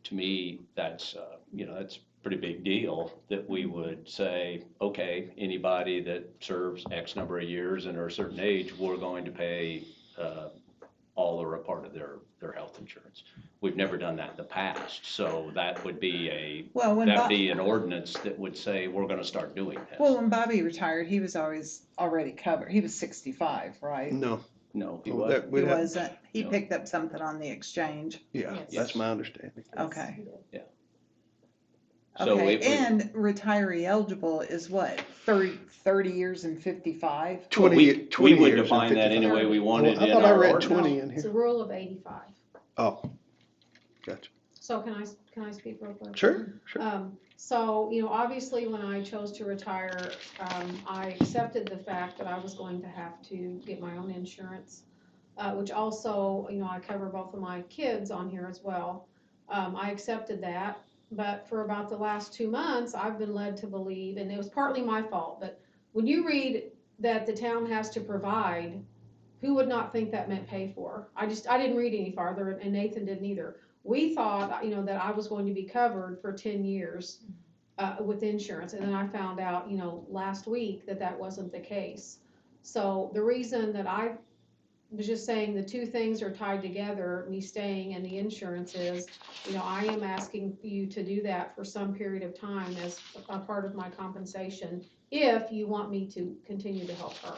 to me, that's, that's a pretty big deal that we would say, okay, anybody that serves X number of years and are a certain age, we're going to pay, all or a part of their health insurance. We've never done that in the past, so that would be Well, that'd be an ordinance that would say, we're gonna start doing Well, this. when Bobby retired, he was always already covered. He was 65, right? No. No, he Oh, wasn't. that- He we'd have- wasn't. He No. picked up something on the exchange. Yeah, Yes. that's my understanding. Okay. So Okay, it would- and retiree eligible is what, 30 years and 55? 20 We years would and define that 55. any way we wanted I in thought I our read ordinance. 20 in It's here. a rule of 85. Oh, gotcha. So can I speak real quick? Sure, sure. So, obviously when I chose to retire, I accepted the fact that I was going to have to get my own insurance, which also, I cover both of my kids on here as well. I accepted that, but for about the last 2 months, I've been led to believe, and it was partly my fault, but when you read that the town has to provide, who would not think that meant pay for? I didn't read any farther, and Nathan didn't either. We thought, that I was going to be covered for 10 years with insurance, and then I found out, last week that wasn't the case. So the reason that I was just saying the two things are tied together, me staying and the insurance is, I am asking you to do that for some period of time as a part of my compensation, if you want me to continue to help her.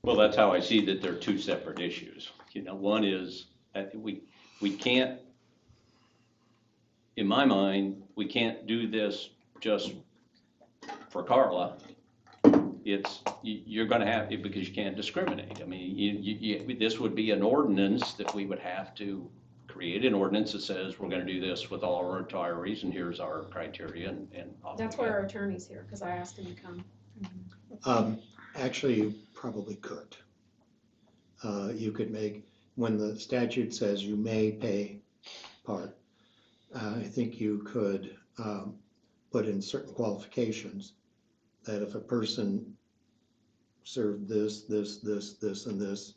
Well, that's how I see that they're two separate issues. One is, we can't, in my mind, we can't do this just for Carla. You're gonna have, because you can't discriminate. I mean, this would be an ordinance that we would have to create an ordinance that says, we're gonna do this with all our retirees, and here's our criteria, and off we That's go. why our attorney's here, because I asked him to come. Actually, you probably could. You could make, when the statute says you may pay part, I think you could put in certain qualifications that if a person served this, and this,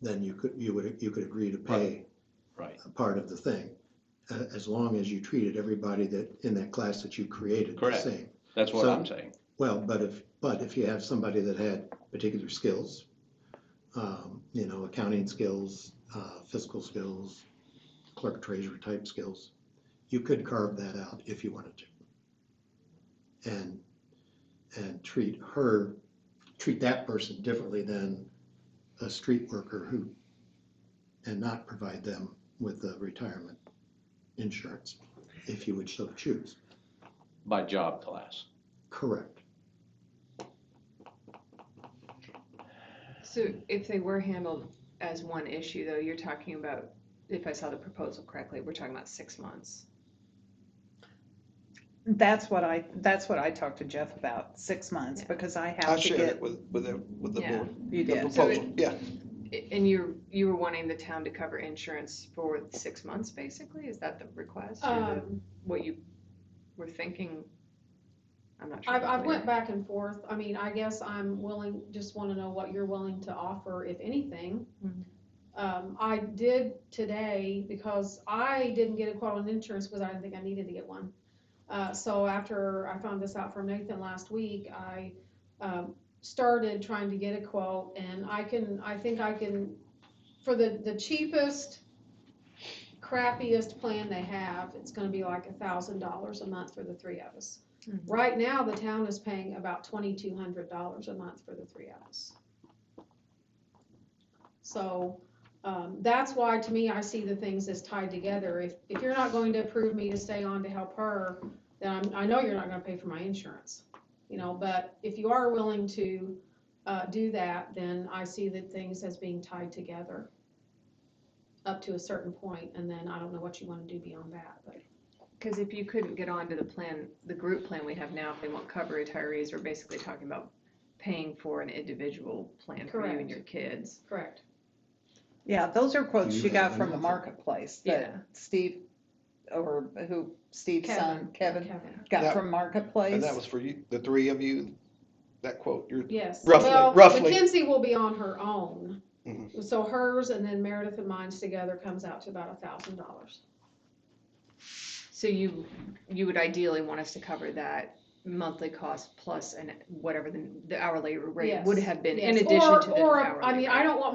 then you could agree to pay Right, a part of the thing, as long as you treated everybody that, in that class that you created the Correct. same. that's what So- I'm saying. Well, but if you have somebody that had particular skills, accounting skills, fiscal skills, clerk treasurer type skills, you could carve that out if you wanted to. And treat that person differently than a street worker and not provide them with the retirement insurance, if you would so choose. By job class. Correct. So if they were handled as one issue, though, you're talking about, if I saw the proposal correctly, we're talking about 6 months. That's what I talked to Jeff about, 6 months, Yeah. because I I have to shared get, it with the Yeah. board. you The did. So proposal, yeah. And you were wanting the town to cover insurance for 6 months, basically? Is that the request? Or what you were thinking? I'm not sure. I've went back and forth. I mean, I guess I'm willing, just want to know what you're willing to offer, if anything. I did today, because I didn't get a quote on insurance because I didn't think I needed to get one. So after I found this out from Nathan last week, I started trying to get a quote, and I think I can, for the cheapest, crappiest plan they have, it's gonna be like $1,000 a month for the three of us. Mhm. Right now, the town is paying about $2,200 a month for the three of us. So, that's why, to me, I see the things as tied together. If you're not going to approve me to stay on to help her, then I know you're not gonna pay for my insurance, but if you are willing to, do that, then I see the things as being tied together up to a certain point, and then I don't know what you wanna do beyond that, but. Because if you couldn't get onto the plan, the group plan we have now, if they won't cover retirees, we're basically talking about paying for an individual plan for you and Correct. your kids. Correct. Yeah, those are quotes You you got have from the them. marketplace Yeah. that Steve, or who, Steve's son, Kevin, got That- from Marketplace. And that was for you, the three of you, that quote, you're, Yes. Roughly- Well, roughly. Mackenzie will be on her own. Mhm. So hers and then Meredith and mine's together comes out to about $1,000. So you would ideally want us to cover that monthly cost plus and whatever the hourly rate Yes, would have been in yes. addition Or- to the or, hourly I mean, rate. I don't want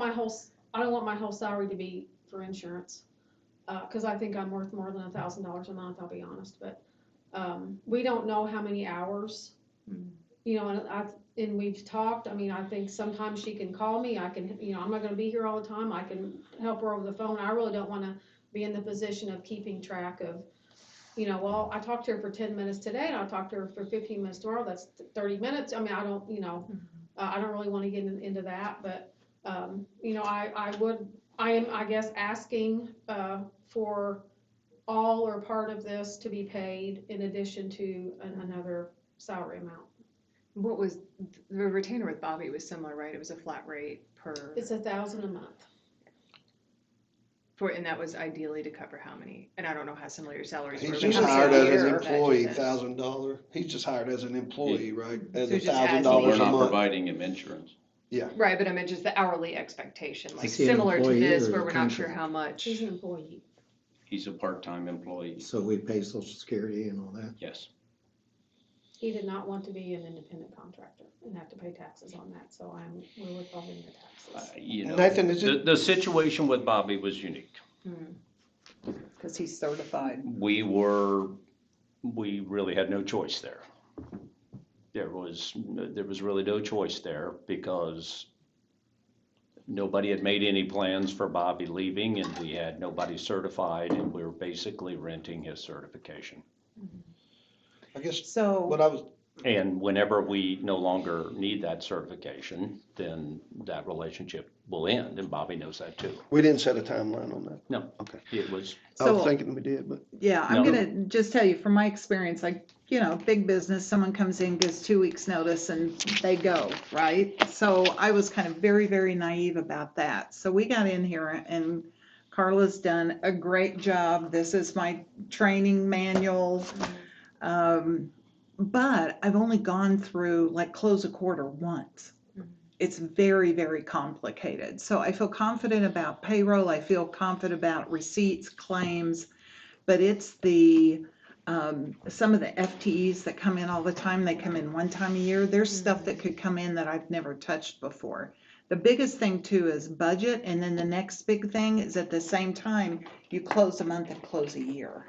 my whole salary to be for insurance. Cause I think I'm worth more than $1,000 a month, I'll be honest, but, we don't know how many hours. Mm. You know, and we've talked, I mean, I think sometimes she can call me, I can, you know, I'm not gonna be here all the time, I can help her over the phone, I really don't wanna be in the position of keeping track of, you know, well, I talked to her for 10 minutes today, and I'll talk to her for 15 minutes tomorrow, that's 30 minutes, I mean, I don't, you know, I don't really wanna get into that, but, you know, I am, I guess, asking, for all or part of this to be paid in addition to another salary amount. What was, the retainer with Bobby was similar, right? It was a flat rate per, It's $1,000 a month. and that was ideally to cover how many? And I don't know how similar your salaries were. he's but just how many hired as year an or employee, budget. $1,000. He's just hired as an employee, right? As So just as So $1,000 we're a not month. providing him insurance. Right, but I meant just the hourly expectation, like Is he an similar to employee this, or where a we're not sure contract? how much. She's an employee. He's a part-time employee, So we pay social security and all that. yes. He did not want to be an independent contractor and have to pay taxes on that, so we're withholding the taxes. You know, Nathan, is it, the situation with Bobby was unique. Cause he's certified. We really had no choice there. There was really no choice there because nobody had made any plans for Bobby leaving and we had nobody certified and we were basically renting his certification. I guess So, what I was, And whenever we no longer need that certification, then that relationship will end and Bobby knows that too. we didn't set a timeline on that. No, Okay. it was, I was So- thinking we did, but yeah, I'm No. gonna just tell you from my experience, like, you know, big business, someone comes in, gives 2 weeks notice and they go, right? So I was kind of very, very naive about that. So we got in here and Carla's done a great job. This is my training manual. But I've only gone through like close a quarter once. It's very, very complicated. So I feel confident about payroll. I feel confident about receipts, claims, but it's the, some of the FTEs that come in all the time, they come in one time a year. There's stuff that could come in that I've never touched before. The biggest thing too is budget, and then the next big thing is at the same time, you close a month and close a year.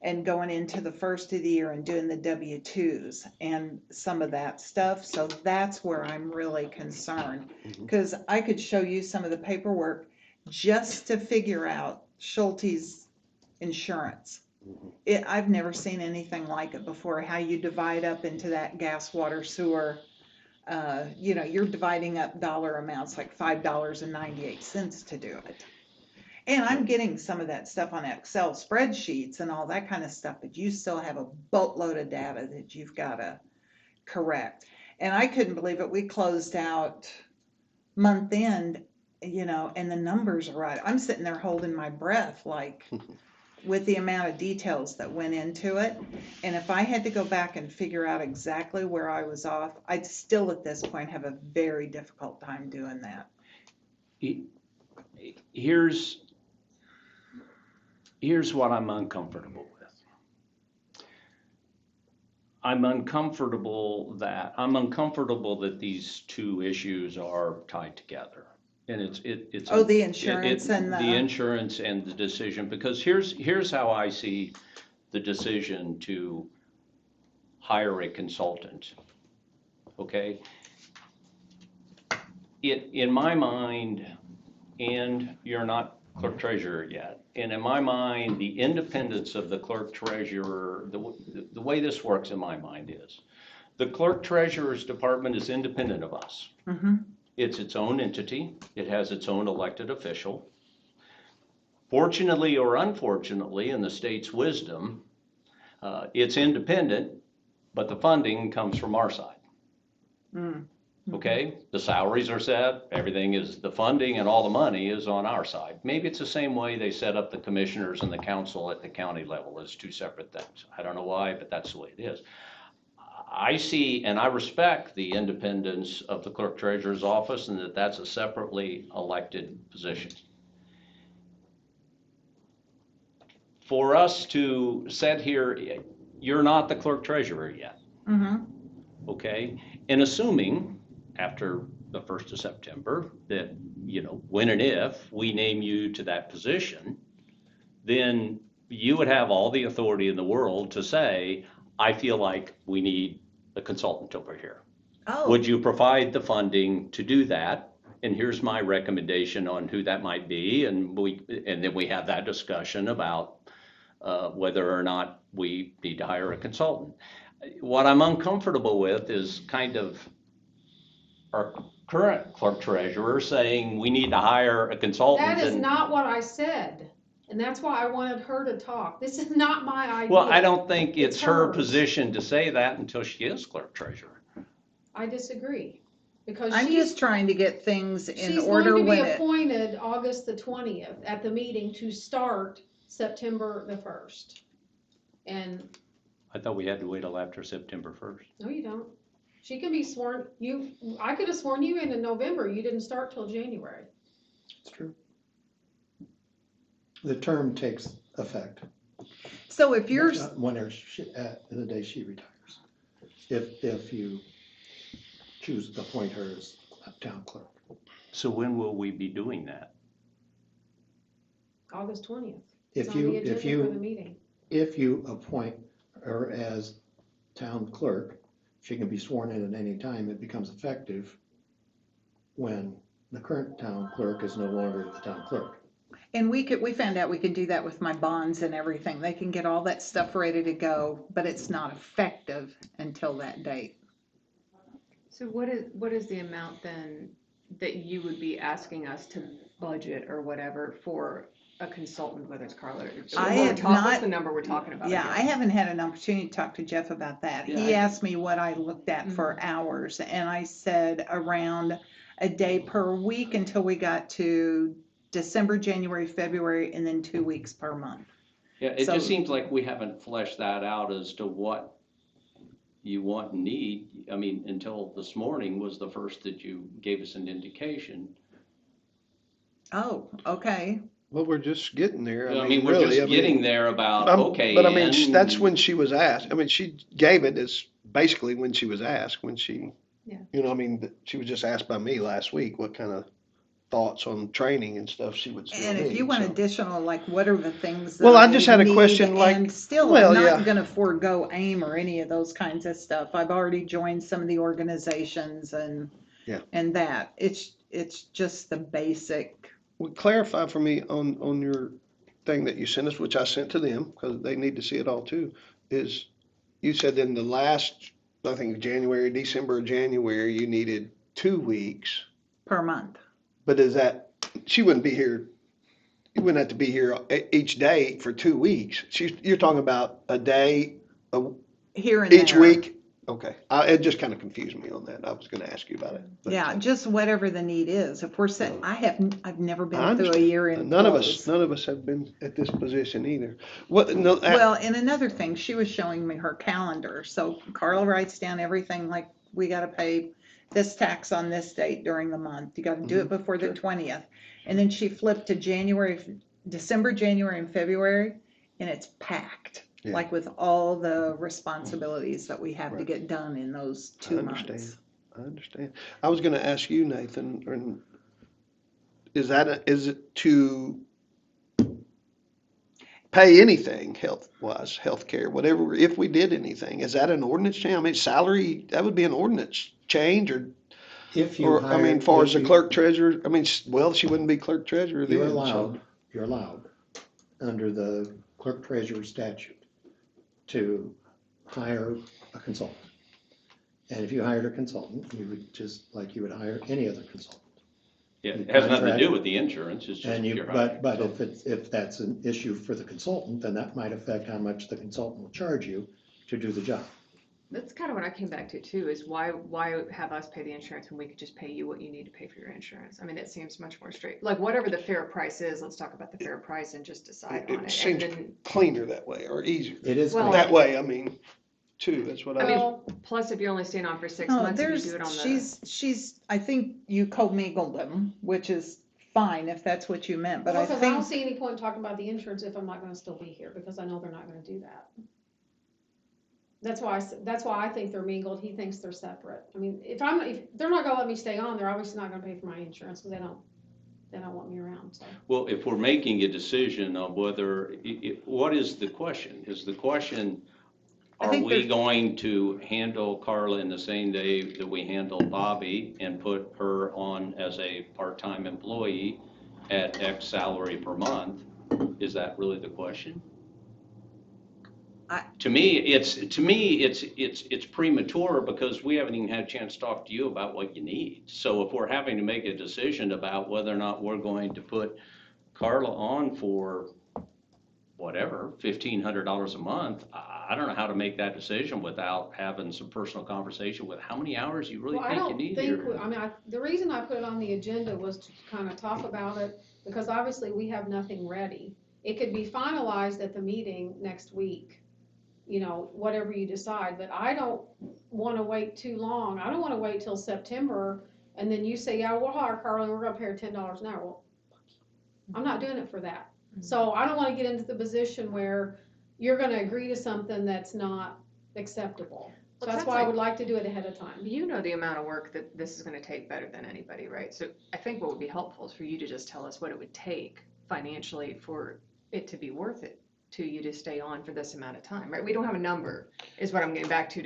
And going into the first of the year and doing the W-2s and some of that stuff. So that's where I'm really concerned. Because I could show you some of the paperwork just to figure out Schulte's insurance. I've never seen anything like it before, how you divide up into that gas, water, sewer. You know, you're dividing up dollar amounts like $5.98 to do it. And I'm getting some of that stuff on Excel spreadsheets and all that kind of stuff, but you still have a boatload of data that you've got to correct. And I couldn't believe it. We closed out month end, you know, and the numbers are right. I'm sitting there holding my breath, like with the amount of details that went into it. And if I had to go back and figure out exactly where I was off, I'd still at this point have a very difficult time doing that. Here's what I'm uncomfortable with. I'm uncomfortable that these two issues are tied together. And it's. Oh, the insurance and the insurance and the decision, because here's how I see the decision to hire a consultant. Okay? In my mind, and you're not clerk treasurer yet, and in my mind, the independence of the clerk treasurer, the way this works in my mind is, the clerk treasurer's department is independent of us. Mm-hmm. It's its own entity. It has its own elected official. Fortunately or unfortunately, in the state's wisdom, it's independent, but the funding comes from our side. Mm. Okay, the salaries are set, everything is, the funding and all the money is on our side. Maybe it's the same way they set up the commissioners and the council at the county level as two separate things. I don't know why, but that's the way it is. I see, and I respect the independence of the clerk treasurer's office and that that's a separately elected position. For us to sit here, you're not the clerk treasurer yet, Mhm. okay? And assuming after the 1st of September that, when and if we name you to that position, then you would have all the authority in the world to say, I feel like we need a consultant over here. Oh, Would you provide the funding to do that? And here's my recommendation on who that might be, and then we have that discussion about whether or not we need to hire a consultant. What I'm uncomfortable with is kind of our current clerk treasurer saying we need to hire a consultant. That is and- not what I said, and that's why I wanted her to talk. This is not my idea. Well, I don't think it's It's her hers. position to say that until she is clerk treasurer. I disagree, because I'm she's, just trying to get things in she's order going to be when it, appointed August the 20th at the meeting to start September the 1st. And, I thought we had to wait till after September 1st. no, you don't. She can be sworn, I could have sworn you in November, you didn't start till January. It's true. The term takes effect. so if you're, Whenever the day she retires. If you choose to appoint her as a town clerk. So when will we be doing that? August 20th. It's If on the you, agenda if for the you, meeting. if you appoint her as town clerk, she can be sworn in at any time. It becomes effective when the current town clerk is no longer the town clerk. and we found out we could do that with my bonds and everything. They can get all that stuff ready to go, but it's not effective until that date. So what is the amount then that you would be asking us to budget or whatever for a consultant, whether it's Carla or? I have What's not- the number we're talking about? Yeah, here? I haven't had an opportunity to talk to Jeff about that. He Yeah, asked me what I looked at for hours, and I said around a day per week until we got to December, January, February, and then 2 weeks per month. Yeah, it So- just seems like we haven't fleshed that out as to what you want and need. I mean, until this morning was the first that you gave us an indication. Oh, okay. Well, we're just getting there. I mean, we're really, just getting there about, okay. But I mean, and- that's when she was asked. I mean, she gave it as basically when she was asked, Yeah. I mean, she was just asked by me last week what kind of thoughts on training and stuff she would still And if need, you want so. additional, like, what are the things Well, that I just had a need? question, like- And still, well, I'm yeah. not gonna forego AIM or any of those kinds of stuff. I've already joined some of the organizations and, Yeah. and that. It's just the basic. Well, clarify for me on your thing that you sent us, which I sent to them, because they need to see it all too, is you said in the last, I think January, December, or January, you needed 2 weeks. Per month, But is that, she wouldn't be here, you wouldn't have to be here each day for 2 weeks. You're talking about a day here and each there. week? Okay, it just kind of confused me on that. I was gonna ask you about it. but- Yeah, just whatever the need is. If we're saying, I've never I been through a understand. year in None of close. us have been at this position either. What, no, Well, and another thing, she was showing me her calendar. So Carla writes down everything like we gotta pay this tax on this date during the month. You gotta do it before the sure. 20th. And then she flipped to December, January, and February, and it's packed. Yeah. Like with all the responsibilities that we have to Right. get done in those I 2 understand. months. I understand. I was gonna ask you, Nathan, is it to pay anything health-wise, healthcare, whatever, if we did anything, is that an ordinance change? I mean, salary, that would be an ordinance change If you or, I mean, hire, far as if the you- clerk treasurer, I mean, well, she wouldn't be clerk treasurer then. You're so- allowed, under the clerk treasurer statute, to hire a consultant. And if you hired a consultant, you would just, like you would hire any other consultant. Yeah, it has nothing to do with the insurance, it's just And you, you're hiring. but So- if that's an issue for the consultant, then that might affect how much the consultant will charge you to do the job. That's kind of what I came back to too, is why have us pay the insurance when we could just pay you what you need to pay for your insurance? I mean, it seems much more straight, like whatever the fair price is, let's talk about the fair price and just decide on It it. seems And then, cleaner that way, or easier. It is. Well, That way, I mean, too, that's what I mean, Well, plus if you're only staying on for 6 No, months, if you there's, do it on the, she's, I think you commingled them, which is fine if that's what you meant, but I because I don't think, see any point in talking about the insurance if I'm not gonna still be here, because I know they're not gonna do that. That's why I think they're mingled, he thinks they're separate. I mean, if they're not gonna let me stay on, they're obviously not gonna pay for my insurance, because they don't want me around, so. Well, if we're making a decision on whether, what is the question? Is the question, I are think we there's- going to handle Carla in the same day that we handle Bobby and put her on as a part-time employee at X salary per month? Is that really the question? To me, it's premature because we haven't even had a chance to talk to you about what you need. So if we're having to make a decision about whether or not we're going to put Carla on for whatever, $1,500 a month, I don't know how to make that decision without having some personal conversation with how many hours you really Well, I think you don't need think, here. I mean, the reason I put it on the agenda was to kind of talk about it, because obviously we have nothing ready. It could be finalized at the meeting next week, you know, whatever you decide, but I don't wanna wait too long. I don't wanna wait till September, and then you say, yeah, we'll hire Carla, and we're gonna pay her $10 an hour. Well, I'm not doing it for that. So I don't wanna get into the position where you're gonna agree to something that's not acceptable. So Well, it that's sounds why I like- would like to do it ahead of time. you know the amount of work that this is gonna take better than anybody, right? So I think what would be helpful is for you to just tell us what it would take financially for it to be worth it to you to stay on for this amount of time, right? We don't have a number, is what I'm getting back to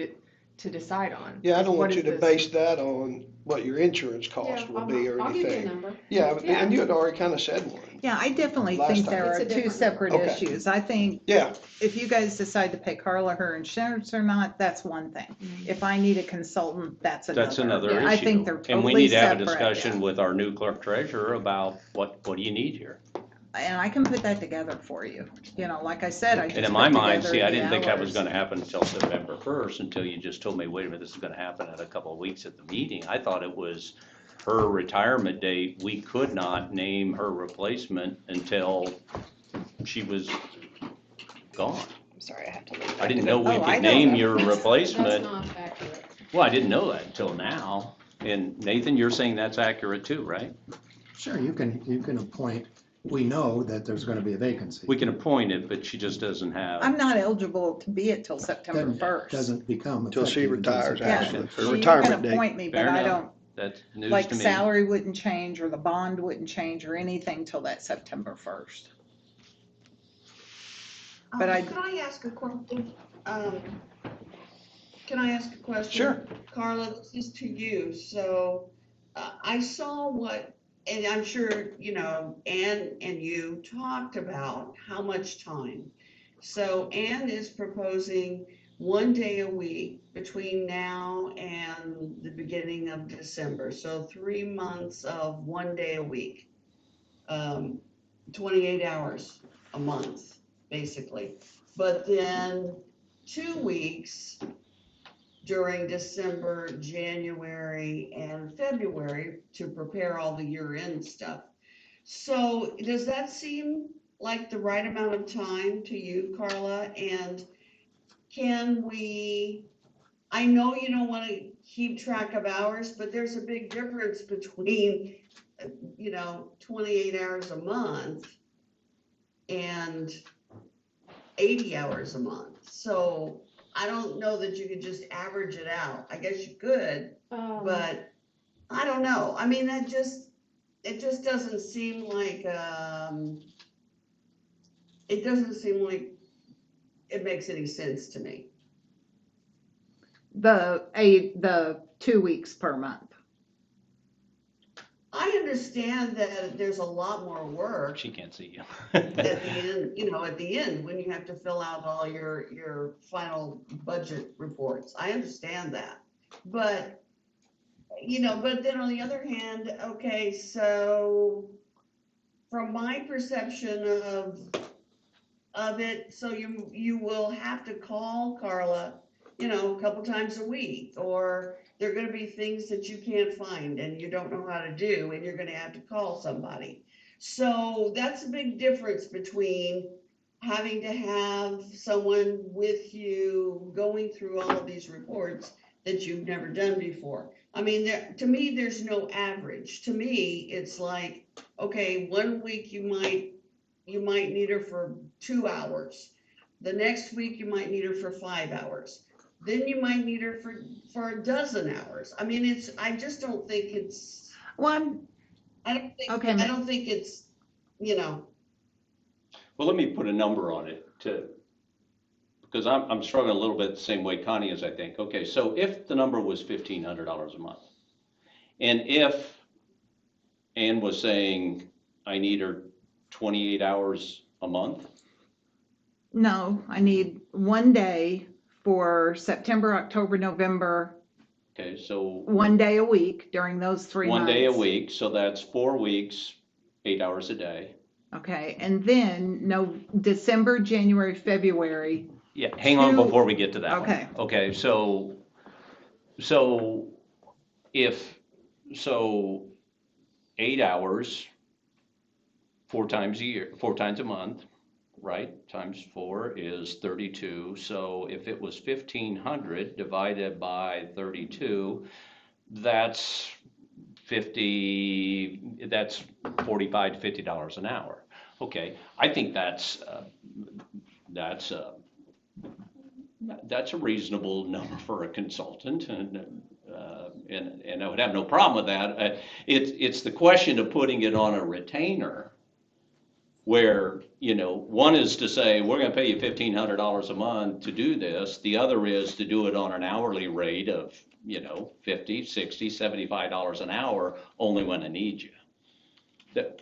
decide on. yeah, I don't What want you is to this- base that on what your insurance cost Yeah, will be or I'll give you a anything. number. Yeah, but- Yeah. and you had already kind of said one. yeah, I definitely Last think time. there It's are a two different separate number. Okay. issues. I think Yeah, if you guys decide to pay Carla her insurance or not, that's one thing. If I need a consultant, that's another. That's another issue. Yeah, I think they're And we totally need to have a separate. discussion with our new clerk treasurer about what do you need here? And I can put that together for you. You know, like I said, I just And in put my mind, together see, I the didn't think that was hours. gonna happen until September 1st, until you just told me, wait a minute, this is gonna happen in a couple of weeks at the meeting. I thought it was her retirement date. We could not name her replacement until she was gone. I'm sorry, I have to leave. I didn't know we Oh, I could know name that. your That's replacement. not accurate. Well, I didn't know that until now. And Nathan, you're saying that's accurate too, right? Sure, you can appoint, we know that there's gonna be a vacancy. We can appoint it, but she just doesn't have. I'm not eligible to be it till September Doesn't- first. Doesn't become till she effective until retires, September. actually, Yeah, for so you retirement can date. appoint me, but Fair I enough. don't, That's news like to me. salary wouldn't change or the bond wouldn't change or anything till that September 1st. But I- Can I ask a question? Can I ask a question? Sure. Carla, this is to you. So, I saw and I'm sure, you know, Ann and you talked about how much time. So Ann is proposing 1 day a week between now and the beginning of December. So 3 months of 1 day a week. 28 hours a month, basically. But then 2 weeks during December, January, and February to prepare all the year-end stuff. So does that seem like the right amount of time to you, Carla? And can we, I know you don't want to keep track of hours, but there's a big difference between, 28 hours a month and 80 hours a month. So I don't know that you could just average it out. I guess you could, but I don't know. I mean, it just doesn't seem like, it doesn't seem like it makes any sense to me. The 2 weeks per month. I understand that there's a lot more work She can't see you. at the end, at the end, when you have to fill out all your final budget reports. I understand that. But, but then on the other hand, okay, so from my perception of it, so you will have to call Carla you know, a couple times a week, or there are gonna be things that you can't find and you don't know how to do, and you're gonna have to call somebody. So that's a big difference between having to have someone with you going through all of these reports that you've never done before. I mean, to me, there's no average. To me, it's like, okay, one week you might need her for 2 hours. The next week you might need her for 5 hours. Then you might need her for a dozen hours. I mean, I just don't think it's, Well, Okay, I don't think it's, you know, Well, let me put a number on it because I'm struggling a little bit the same way Connie is, I think. Okay, so if the number was $1,500 a month, and if Ann was saying, I need her 28 hours a month, no, I need one day for September, October, November, okay, so one day a week during those 3 months. one day a week, so that's 4 weeks, 8 hours a day. Okay, and then December, January, February. Yeah, hang on Two- before we get to that one. Okay. Okay, so so 8 hours, 4 times a month, right? Times 4 is 32. So if it was 1,500 divided by 32, that's that's $45 to $50 an hour. Okay, I think that's a reasonable number for a consultant, and I would have no problem with that. It's the question of putting it on a retainer, where, you know, one is to say, we're gonna pay you $1,500 a month to do this. The other is to do it on an hourly rate of, you know, $50, $60, $75 an hour, only when I need you.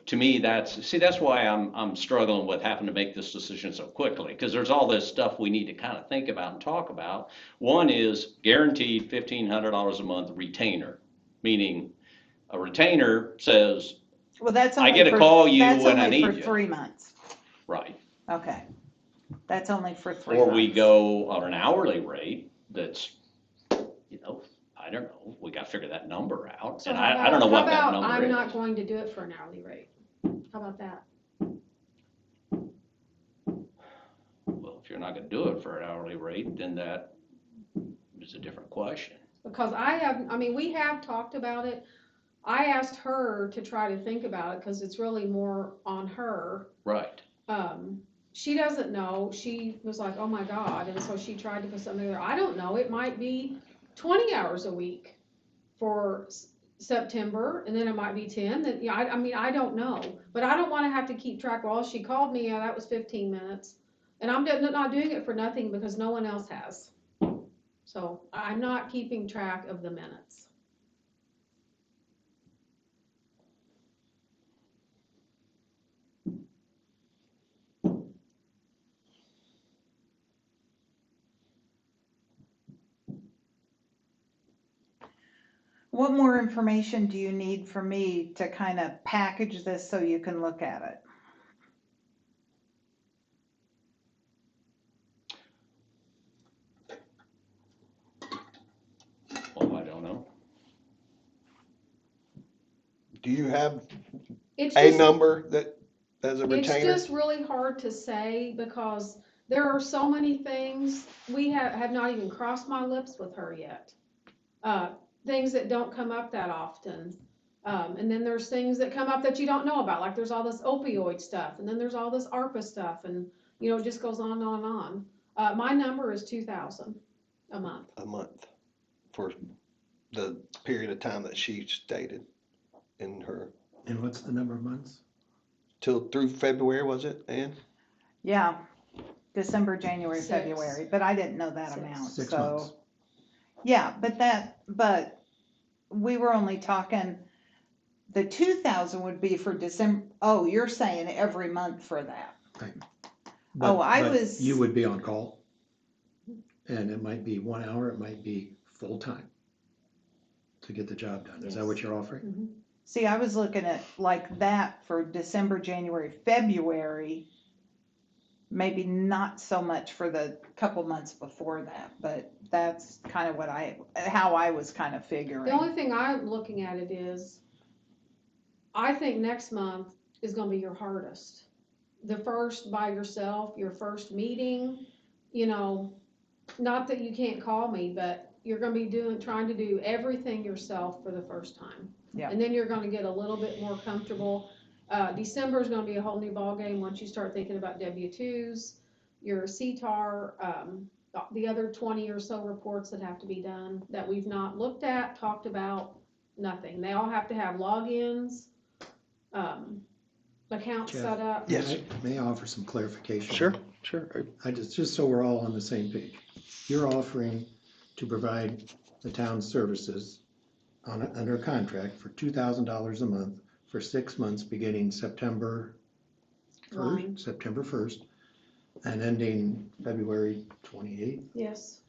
To me, that's why I'm struggling with having to make this decision so quickly, because there's all this stuff we need to kind of think about and talk about. One is guaranteed $1,500 a month retainer, meaning a retainer says, Well, that's I only get to call you that's when I only need for you. 3 months. right, Okay, that's only for 3 or months. we go on an hourly rate that's, you know, I don't know, we got to figure that number out, So and how I don't know about- what how that about number I'm is. not going to do it for an hourly rate. How about that? Well, if you're not going to do it for an hourly rate, then that is a different question. Because we have talked about it. I asked her to try to think about it because it's really more on her. Right. She doesn't know. She was like, oh my God. And so she tried to put something there. I don't know. It might be 20 hours a week for September, and then it might be 10. Then, yeah, I don't know. But I don't want to have to keep track. Well, she called me. Yeah, that was 15 minutes. And I'm not doing it for nothing because no one else has. So I'm not keeping track of the minutes. What more information do you need from me to kind of package this so you can look at it? Well, I don't know. Do you have It's a just, number that, as a it's retainer? just really hard to say because there are so many things. We have not even crossed my lips with her yet. Things that don't come up that often. And then there's things that come up that you don't know about. Like there's all this opioid stuff, and then there's all this ARPA stuff, and you know, it just goes on and on and on. My number is 2,000 a month. A month for the period of time that she stated in her, And what's the number of months? through February, was it, Ann? Yeah, December, January, 6. February, but I didn't know that 6. amount, 6 so. months. Yeah, but we were only talking, the 2,000 would be for December, oh, you're saying every month for that. But- I but was- You would be on call, and it might be 1 hour, it might be full-time to get the job done. Is that what you're offering? See, I was looking at like that for December, January, February, maybe not so much for the couple months before that, but that's kind of how I was kind of figuring. The only thing I'm looking at it is, I think next month is gonna be your hardest. The first by yourself, your first meeting, you know, not that you can't call me, but you're gonna be trying to do everything yourself for the first time. Yeah. And then you're gonna get a little bit more comfortable. December is gonna be a whole new ballgame once you start thinking about W-2s, your CTAR, the other 20 or so reports that have to be done that we've not looked at, talked about, nothing. They all have to have logins, accounts Jeff? set up. Yes. May I offer some clarification? Sure. I just so we're all on the same page. You're offering to provide the town services under a contract for $2,000 a month for 6 months, beginning September Line. 1st, and ending February 28th. Yes.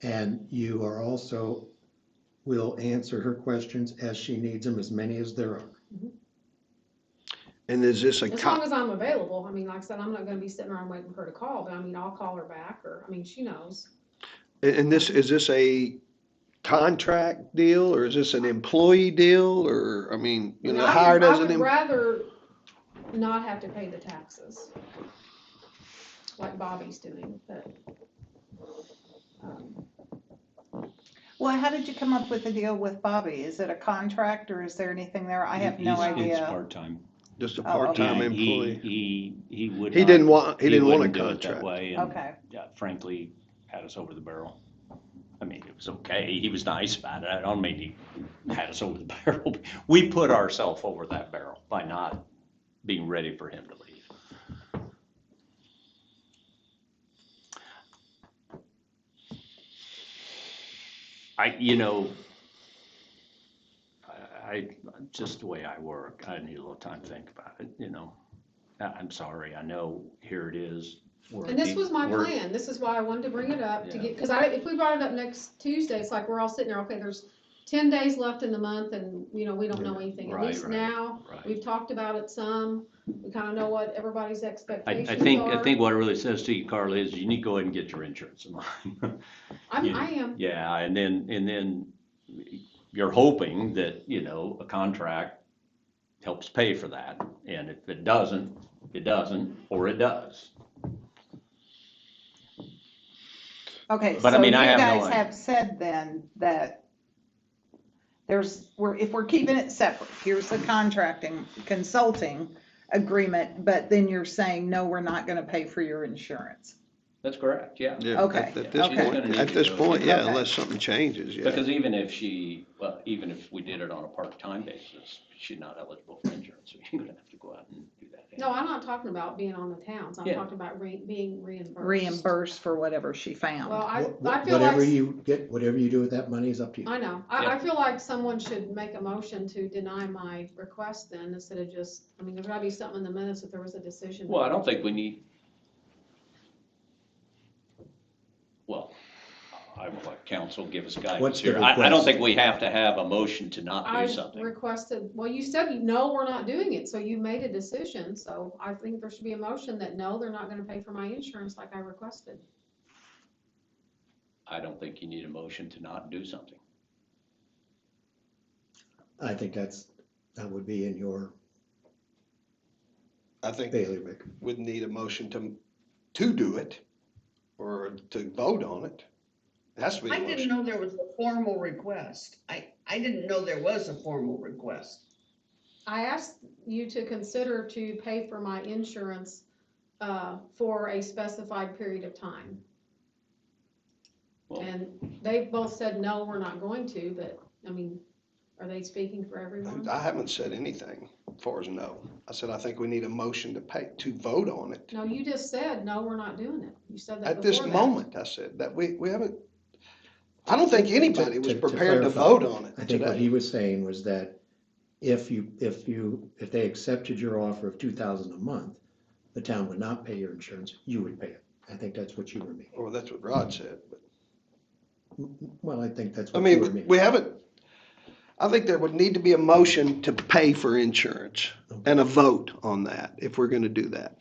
And you are also, will answer her questions as she needs them, as many as there are. And is this a As long as I'm available. I mean, like I said, I'm not gonna be sitting around waiting for her to call, but I mean, I'll call her back, or, I mean, she knows. and is this a contract deal, or is this an employee deal, or, I mean, you know, hired as I an would rather not have to pay the taxes, like Bobby's doing, but, Well, how did you come up with the deal with Bobby? Is it a contract or is there anything there? I have no It's idea. part-time. just a Oh, okay. part-time And employee? He would He not- didn't want a wouldn't do it that contract. way, and Okay, frankly, had us over the barrel. I mean, it was okay, he was nice about it, I don't mean he had us over the barrel. We put ourselves over that barrel by not being ready for him to leave. I, just the way I work, I need a little time to think about it, you know. I'm sorry, I know, here it is. We're and this was my we're- plan. This is why I wanted to bring it up, to Yeah. get, cause if we brought it up next Tuesday, it's like we're all sitting there, okay, there's 10 days left in the month, and, you know, we don't know anything. At Right, least right, now, right. we've talked about it some, we kinda know what everybody's expectations I are. think what it really says to you, Carla, is you need to go ahead and get your insurance in line. I am. Yeah, and then you're hoping that, you know, a contract helps pay for that. And if it doesn't, it doesn't, or it does. okay, But I so you mean, I have no guys idea. have said then that if we're keeping it separate, here's the consulting agreement, but then you're saying, no, we're not gonna pay for your insurance. That's correct, yeah. Yeah, Okay, at this okay. point, yeah, Okay. unless something changes, yeah. Because even if even if we did it on a part-time basis, she's not eligible for insurance, so you're gonna have to go out and do that. No, I'm not talking about being on the towns. I'm Yeah. talking about being reimbursed. Reimbursed for whatever she found. Well, I feel Whatever like, you get, whatever you do with that money is up to you. I know, I feel like someone should make a motion to deny my request then, instead of just, I mean, there's gotta be something in the minutes if there was a decision. Well, I don't think we need, well, I will let council give us guidance What's the here. I don't request? think we have to have a motion to not I do something. requested, well, you said, no, we're not doing it, so you made a decision, so I think there should be a motion that, no, they're not gonna pay for my insurance like I requested. I don't think you need a motion to not do something. I think that would be in your I think bailiwick. we'd need a motion to do it, or to vote on it. It has to be a I didn't motion. know there was a formal request. I didn't know there was a formal request. I asked you to consider to pay for my insurance, for a specified period of time. Well, And they both said, no, we're not going to, but, I mean, are they speaking for everyone? I haven't said anything as far as no. I said, I think we need a motion to vote on it. No, you just said, no, we're not doing it. You said that At this before that. moment, I said, that we haven't, I don't think anybody was To prepared to clarify, vote on it I think what today. he was saying was that if they accepted your offer of $2,000 a month, the town would not pay your insurance, you would pay it. I think that's what you were meaning. Well, that's what Rod said, but, Well, I think that's I what you were mean, meaning. we haven't, I think there would need to be a motion to pay for insurance and a vote on that, if we're gonna do that.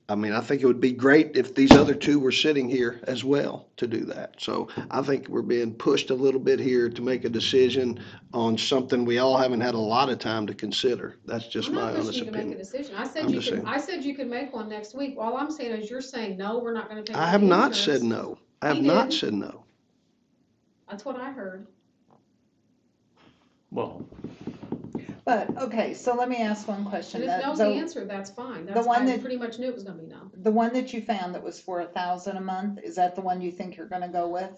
I mean, I think it would be great if these other two were sitting here as well to do that. So I think we're being pushed a little bit here to make a decision on something we all haven't had a lot of time to consider. That's just I'm my not pushing honest you to make a opinion. decision. I'm just saying. I said you could make one next week. All I'm saying is you're saying, no, we're not gonna pay for I have the not said insurance. no. I have He not did. said no. That's what I heard. Well, But, okay, so let me ask one And question. if no's the answer, that's fine. That's, one I that- pretty much knew it was gonna be no. The one that you found that was for 1,000 a month, is that the one you think you're gonna go with?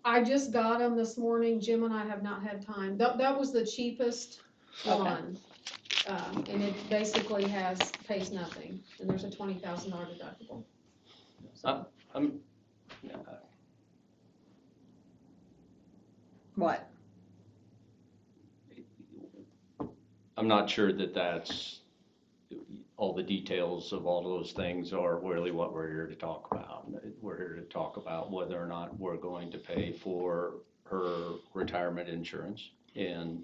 I just got them this morning. Jim and I have not had time. That was the cheapest Okay. one. And it basically pays nothing, and there's a $20,000 deductible. So, What? I'm not sure that that's, all the details of all those things are really what we're here to talk about. We're here to talk about whether or not we're going to pay for her retirement insurance. And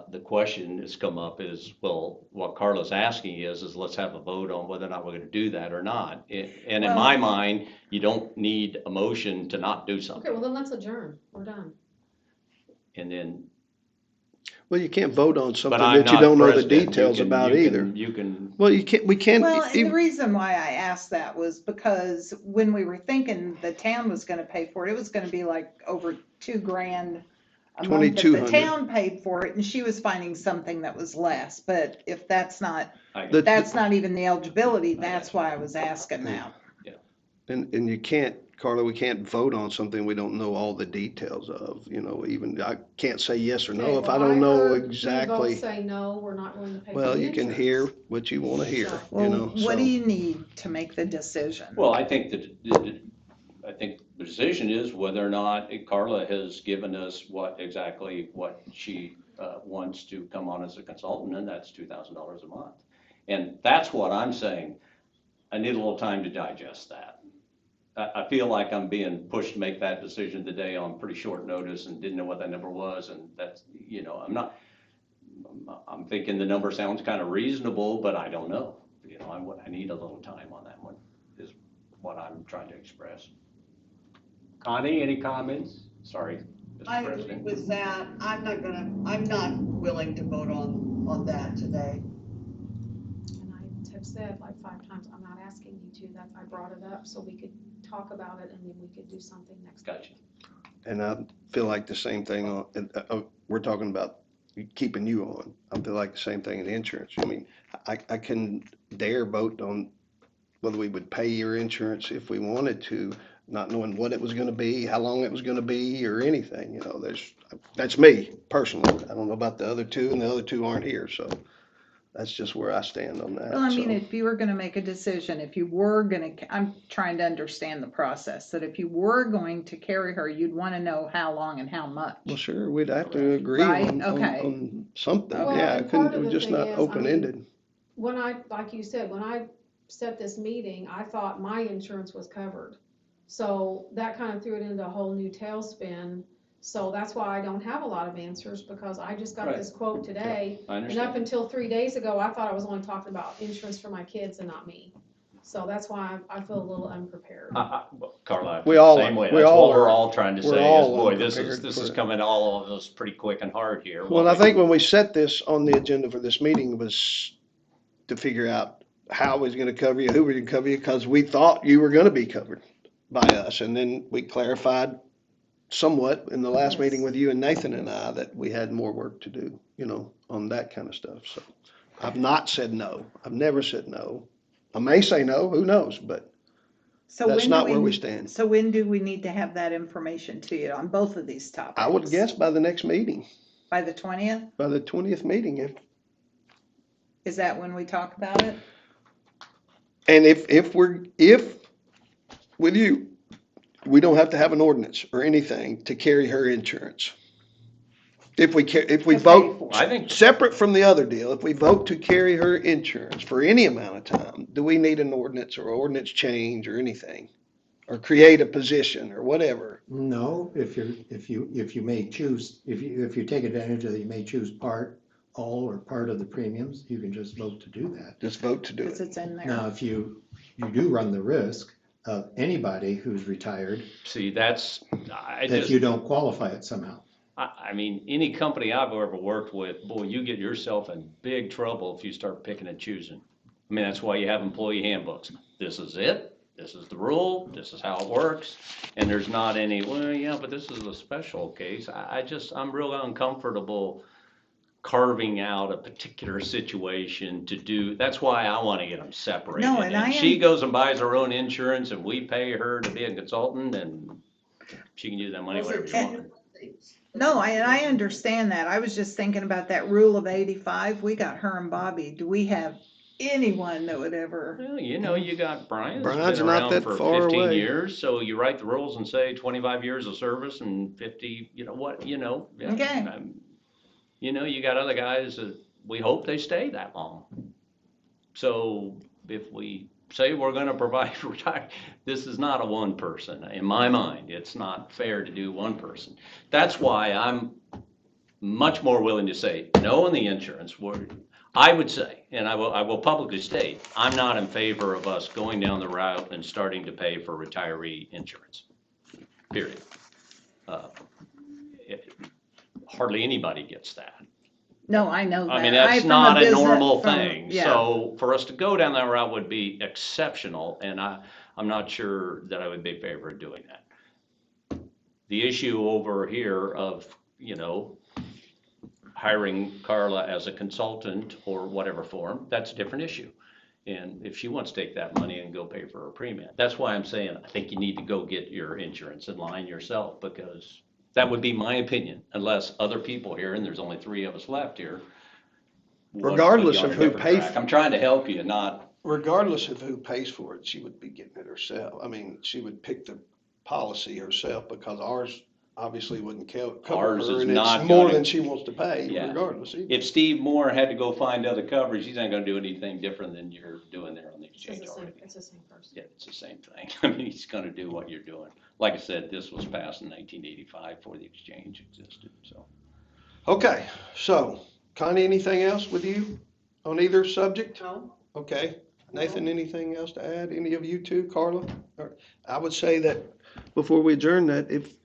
the question that's come up is, well, what Carla's asking is let's have a vote on whether or not we're gonna do that or not. And in my mind, you don't need a motion to not do Okay, something. well then let's adjourn. We're done. And then, Well, you can't vote on something but I'm that you not don't know the president. You details can- about you either. can- You can, Well, we can't. Well, and the reason why I asked that was because when we were thinking the town was gonna pay for it, it was gonna be like over $2,000 a month that the $2,200. town paid for it, and she was finding something that was less, but if that's not, The- that's not even the eligibility, that's why I was asking now. And you can't, Carla, we can't vote on something we don't know all the details of, even, I can't say yes or no Okay, if I well, don't know heard you exactly. both say no, we're not going to pay for Well, the you can insurance. hear what you wanna hear, Well, what so. do you need to make the decision? well, I think that, I think the decision is whether or not Carla has given us what she wants to come on as a consultant, and that's $2,000 a month. And that's what I'm saying. I need a little time to digest that. I feel like I'm being pushed to make that decision today on pretty short notice and didn't know what that number was, and that's, I'm thinking the number sounds kind of reasonable, but I don't know. I need a little time on that one, is what I'm trying to express. Connie, any comments? Sorry, I Mr. agree President. with that. I'm not willing to vote on that today. And I have said like 5 times, I'm not asking you to, I brought it up so we could talk about it and then we could do something next week. Gotcha. And I feel like the same thing we're talking about keeping you on. I feel like the same thing in insurance. I mean, I couldn't dare vote on whether we would pay your insurance if we wanted to, not knowing what it was gonna be, how long it was gonna be, or anything, that's me personally. I don't know about the other two, and the other two aren't here, so that's just where I stand on that. Well, I mean, so. if you were gonna make a decision, if you were gonna, I'm trying to understand the process, that if you were going to carry her, you'd wanna know how long and how much. Well, sure, we'd have to agree Right, on okay. something, Well, yeah, it and part couldn't, it of was the just thing not is, open-ended. Like you said, when I set this meeting, I thought my insurance was covered. So that kind of threw it into a whole new tailspin. So that's why I don't have a lot of answers, because I just got Right. this quote today. I And up understand. until 3 days ago, I thought I was only talking about insurance for my kids and not me. So that's why I feel a little unprepared. Carla, I We feel all the same way. are. We That's all what we're are. all trying to We're say is, all boy, this unprepared is for it. coming all of us pretty quick and hard here. Well, I think when we set this on the agenda for this meeting was to figure out how we was gonna cover you, who we gonna cover you, because we thought you were gonna be covered by us, and then we clarified somewhat in the last Yes. meeting with you and Nathan and I that we had more work to do, on that kind of stuff, so. I've not said no, I've never said no. I may say no, who knows, but So that's when not do where we stand. So when do we need to have that information to you on both of these topics? I would guess by the next meeting, By the 20th? by the 20th meeting, Is that when we talk about it? and if with you, we don't have to have an ordinance or anything to carry her insurance. If we To pay vote, for it. I think, separate from the other deal, if we vote to carry her insurance for any amount of time, do we need an ordinance or ordinance change or anything? Or create a position or whatever? No, if you may choose, if you take advantage of it, you may choose part all or part of the premiums, you can just vote to do that. Just vote to do Cause it. it's in there. Now, if you do run the risk of anybody who's retired, See, that's, I that just, you don't qualify it somehow. I mean, any company I've ever worked with, boy, you get yourself in big trouble if you start picking and choosing. I mean, that's why you have employee handbooks. This is it, this is the rule, this is how it works. And there's not any, well, yeah, but this is a special case. I'm real uncomfortable carving out a particular situation to do, that's why I wanna get them separated. No, and I she am- goes and buys her own insurance and we pay her to be a consultant and she can use that money Those are whatever she two wants. different things. No, I understand that. I was just thinking about that rule of 85. We got her and Bobby. Do we have anyone that would ever? Well, you know, you got Brian's Brian's been not around that for far 15 away. years, so you write the rules and say 25 years of service and 50, you know what, you know. Yeah, Okay. You know, you got other guys that we hope they stay that long. So if we say we're gonna provide retire, this is not a one person, in my mind, it's not fair to do one person. That's why I'm much more willing to say no on the insurance, I would say, and I will publicly state, I'm not in favor of us going down the route and starting to pay for retiree insurance, period. Hardly anybody gets that. No, I know that. I mean, that's from not a business- normal from- thing. Yeah. So for us to go down that route would be exceptional, and I'm not sure that I would be in favor of doing that. The issue over here of, you know, hiring Carla as a consultant or whatever form, that's a different issue. And if she wants to take that money and go pay for her premium, that's why I'm saying, I think you need to go get your insurance in line yourself, because that would be my opinion, unless other people here, and there's only 3 of us left here. would put you Regardless on of a who different pays track. I'm trying to help you, not, Regardless of who pays for it, she would be getting it herself. I mean, she would pick the policy herself because ours obviously wouldn't cover Ours her, is and not it's more gonna- than she wants to pay Yeah. regardless. Either. if Steve Moore had to go find other coverage, he's not gonna do anything different than you're doing there on the It's exchange the same, already. it's the same person. Yeah, it's the same thing. I mean, he's gonna do what you're doing. Like I said, this was passed in 1985 before the exchange existed, so. Okay, so Connie, anything else with you on either subject? No? Okay, Nathan, anything else to add? Any of you two, Carla? I would say that before we adjourn that, if,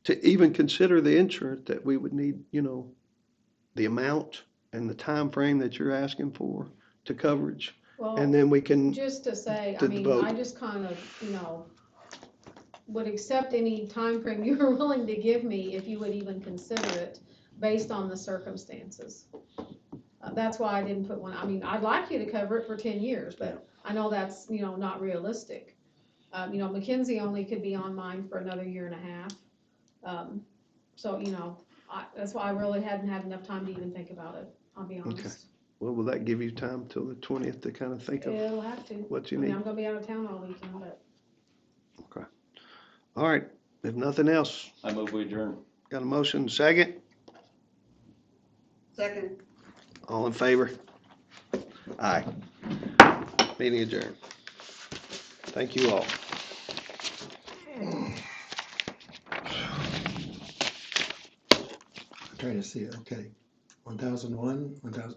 to even consider the insurance, that we would need, you know, the amount and the time frame that you're asking for to coverage. Well, And then we can, just to say, I to mean, vote. I just kind of, you know, would accept any time frame you were willing to give me if you would even consider it based on the circumstances. That's why I didn't put one, I mean, I'd like you to cover it for 10 years, but I know that's, you know, not realistic. You know, Mackenzie only could be on mine for another 1.5 years. So, you know, that's why I really hadn't had enough time to even think about it, I'll be honest. well, will that give you time till the 20th to kind of think of It'll have to. what I you mean, need? I'm gonna be out of town all weekend, but. All right, if nothing else, I move we adjourn. got a motion, second? Second. All in favor? Aye. Meeting adjourned. Thank you all. I'm trying to see, okay. 1001, 1000.